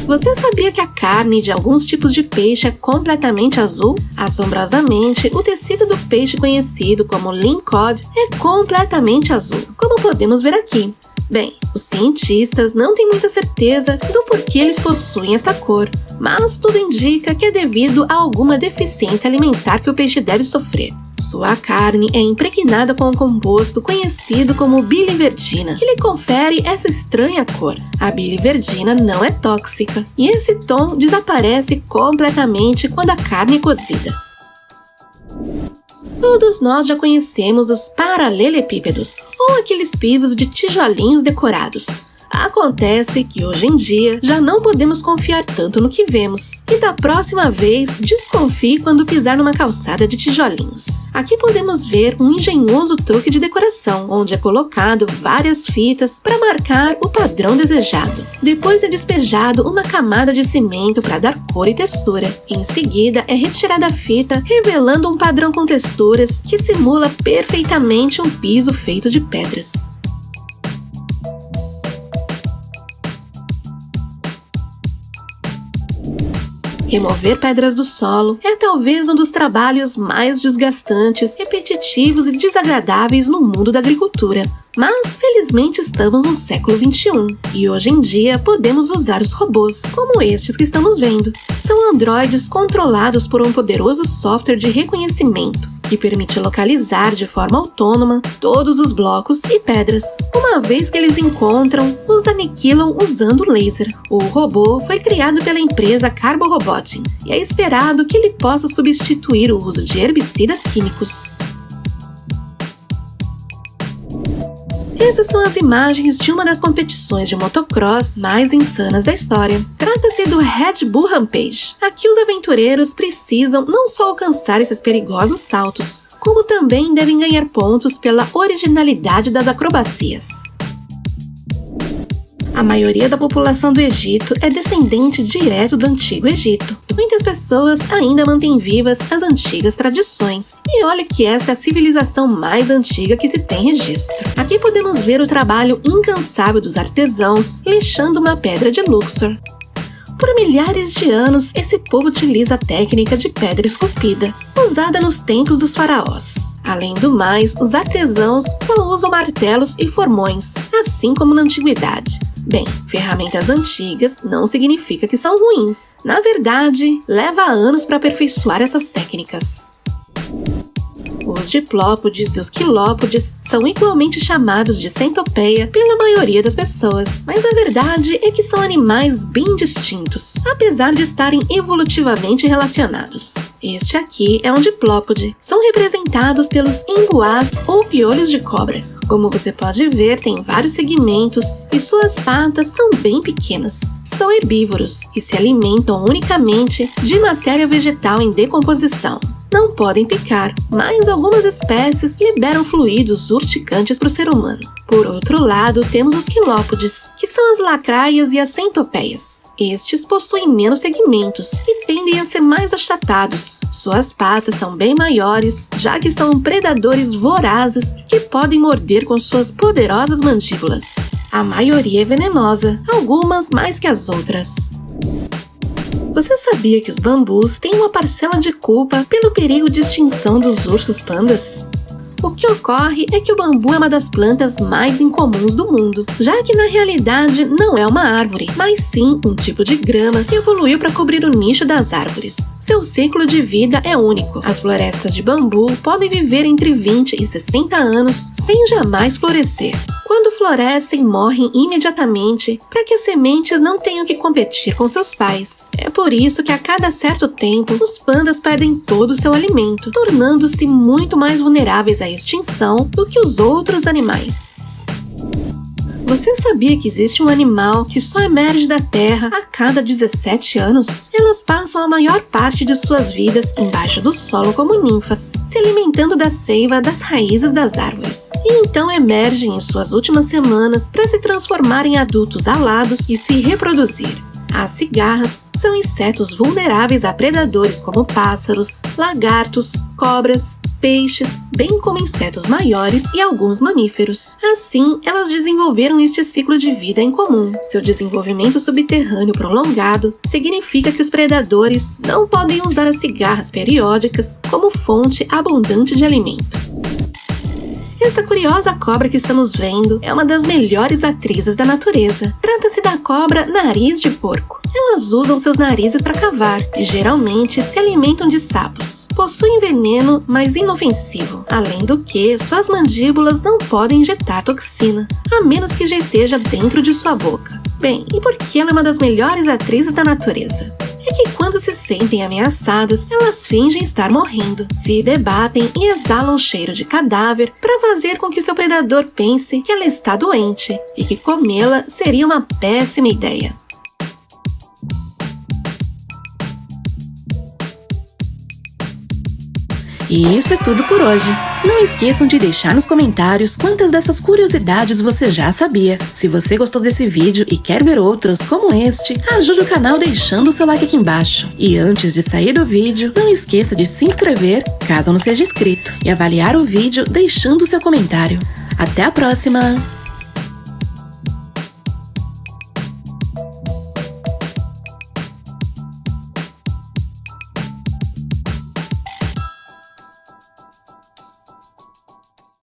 Você sabia que a carne de alguns tipos de peixe é completamente azul? Assombrosamente, o tecido do peixe conhecido como ling cod é completamente azul, como podemos ver aqui. Bem, os cientistas não têm muita certeza do porquê eles possuem essa cor, mas tudo indica que é devido a alguma deficiência alimentar que o peixe deve sofrer. Sua carne é impregnada com um composto conhecido como biliverdina, que lhe confere essa estranha cor. A biliverdina não é tóxica, e esse tom desaparece completamente quando a carne é cozida. Todos nós já conhecemos os paralelepípedos, ou aqueles pisos de tijolinhos decorados. Acontece que hoje em dia já não podemos confiar tanto no que vemos, e da próxima vez desconfie quando pisar numa calçada de tijolinhos. Aqui podemos ver um engenhoso truque de decoração, onde é colocado várias fitas para marcar o padrão desejado. Depois é despejado uma camada de cimento para dar cor e textura. Em seguida é retirada a fita, revelando um padrão com texturas que simula perfeitamente um piso feito de pedras. Remover pedras do solo é talvez um dos trabalhos mais desgastantes, repetitivos e desagradáveis no mundo da agricultura. Mas, felizmente, estamos no século XXI e hoje em dia podemos usar os robôs, como estes que estamos vendo. São androides controlados por um poderoso software de reconhecimento que permite localizar de forma autônoma todos os blocos e pedras. Uma vez que eles encontram, os aniquilam usando laser. O robô foi criado pela empresa Carbo Roboting e é esperado que ele possa substituir o uso de herbicidas químicos. Essas são as imagens de uma das competições de motocross mais insanas da história. Trata-se do Red Bull Rampage. Aqui os aventureiros precisam não só alcançar esses perigosos saltos, como também devem ganhar pontos pela originalidade das acrobacias. A maioria da população do Egito é descendente direto do Antigo Egito. Muitas pessoas ainda mantêm vivas as antigas tradições. E olha que essa é a civilização mais antiga que se tem registro. Aqui podemos ver o trabalho incansável dos artesãos lixando uma pedra de Luxor. Por milhares de anos, esse povo utiliza a técnica de pedra esculpida, usada nos templos dos faraós. Além do mais, os artesãos só usam martelos e formões, assim como na antiguidade. Bem, ferramentas antigas não significa que são ruins. Na verdade, leva anos para aperfeiçoar essas técnicas. Os diplópodes e os quilópodes são igualmente chamados de centopeia pela maioria das pessoas, mas a verdade é que são animais bem distintos, apesar de estarem evolutivamente relacionados. Este aqui é um diplópode. São representados pelos embuás ou piolhos de cobra. Como você pode ver, tem vários segmentos e suas patas são bem pequenas. São herbívoros e se alimentam unicamente de matéria vegetal em decomposição. Não podem picar, mas algumas espécies liberam fluidos urticantes para o ser humano. Por outro lado, temos os quilópodes, que são as lacraias e as centopeias. Estes possuem menos segmentos e tendem a ser mais achatados. Suas patas são bem maiores, já que são predadores vorazes que podem morder com suas poderosas mandíbulas. A maioria é venenosa, algumas mais que as outras. Você sabia que os bambus têm uma parcela de culpa pelo perigo de extinção dos ursos pandas? O que ocorre é que o bambu é uma das plantas mais incomuns do mundo, já que na realidade não é uma árvore, mas sim um tipo de grama que evoluiu para cobrir o nicho das árvores. Seu ciclo de vida é único. As florestas de bambu podem viver entre 20 e 60 anos sem jamais florescer. Quando florescem, morrem imediatamente para que as sementes não tenham que competir com seus pais. É por isso que a cada certo tempo, os pandas perdem todo o seu alimento, tornando-se muito mais vulneráveis à extinção do que os outros animais. Você sabia que existe um animal que só emerge da terra a cada 17 anos? Elas passam a maior parte de suas vidas embaixo do solo como ninfas, se alimentando da seiva das raízes das árvores. E então emergem em suas últimas semanas para se transformar em adultos alados e se reproduzir. As cigarras são insetos vulneráveis a predadores como pássaros, lagartos, cobras, peixes, bem como insetos maiores e alguns mamíferos. Assim, elas desenvolveram este ciclo de vida em comum. Seu desenvolvimento subterrâneo prolongado significa que os predadores não podem usar as cigarras periódicas como fonte abundante de alimento. Esta curiosa cobra que estamos vendo é uma das melhores atrizes da natureza. Trata-se da cobra nariz de porco. Elas usam seus narizes para cavar e geralmente se alimentam de sapos. Possuem veneno, mas inofensivo. Além do que, suas mandíbulas não podem injetar toxina, a menos que já esteja dentro de sua boca. Bem, e por que ela é uma das melhores atrizes da natureza? É que quando se sentem ameaçadas, elas fingem estar morrendo, se debatem e exalam cheiro de cadáver para fazer com que seu predador pense que ela está doente e que comê-la seria uma péssima ideia. E isso é tudo por hoje. Não esqueçam de deixar nos comentários quantas dessas curiosidades você já sabia. Se você gostou desse vídeo e quer ver outros como este, ajude o canal deixando o seu like aqui embaixo. E antes de sair do vídeo, não esqueça de se inscrever, caso não seja inscrito, e avaliar o vídeo deixando o seu comentário. Até a próxima!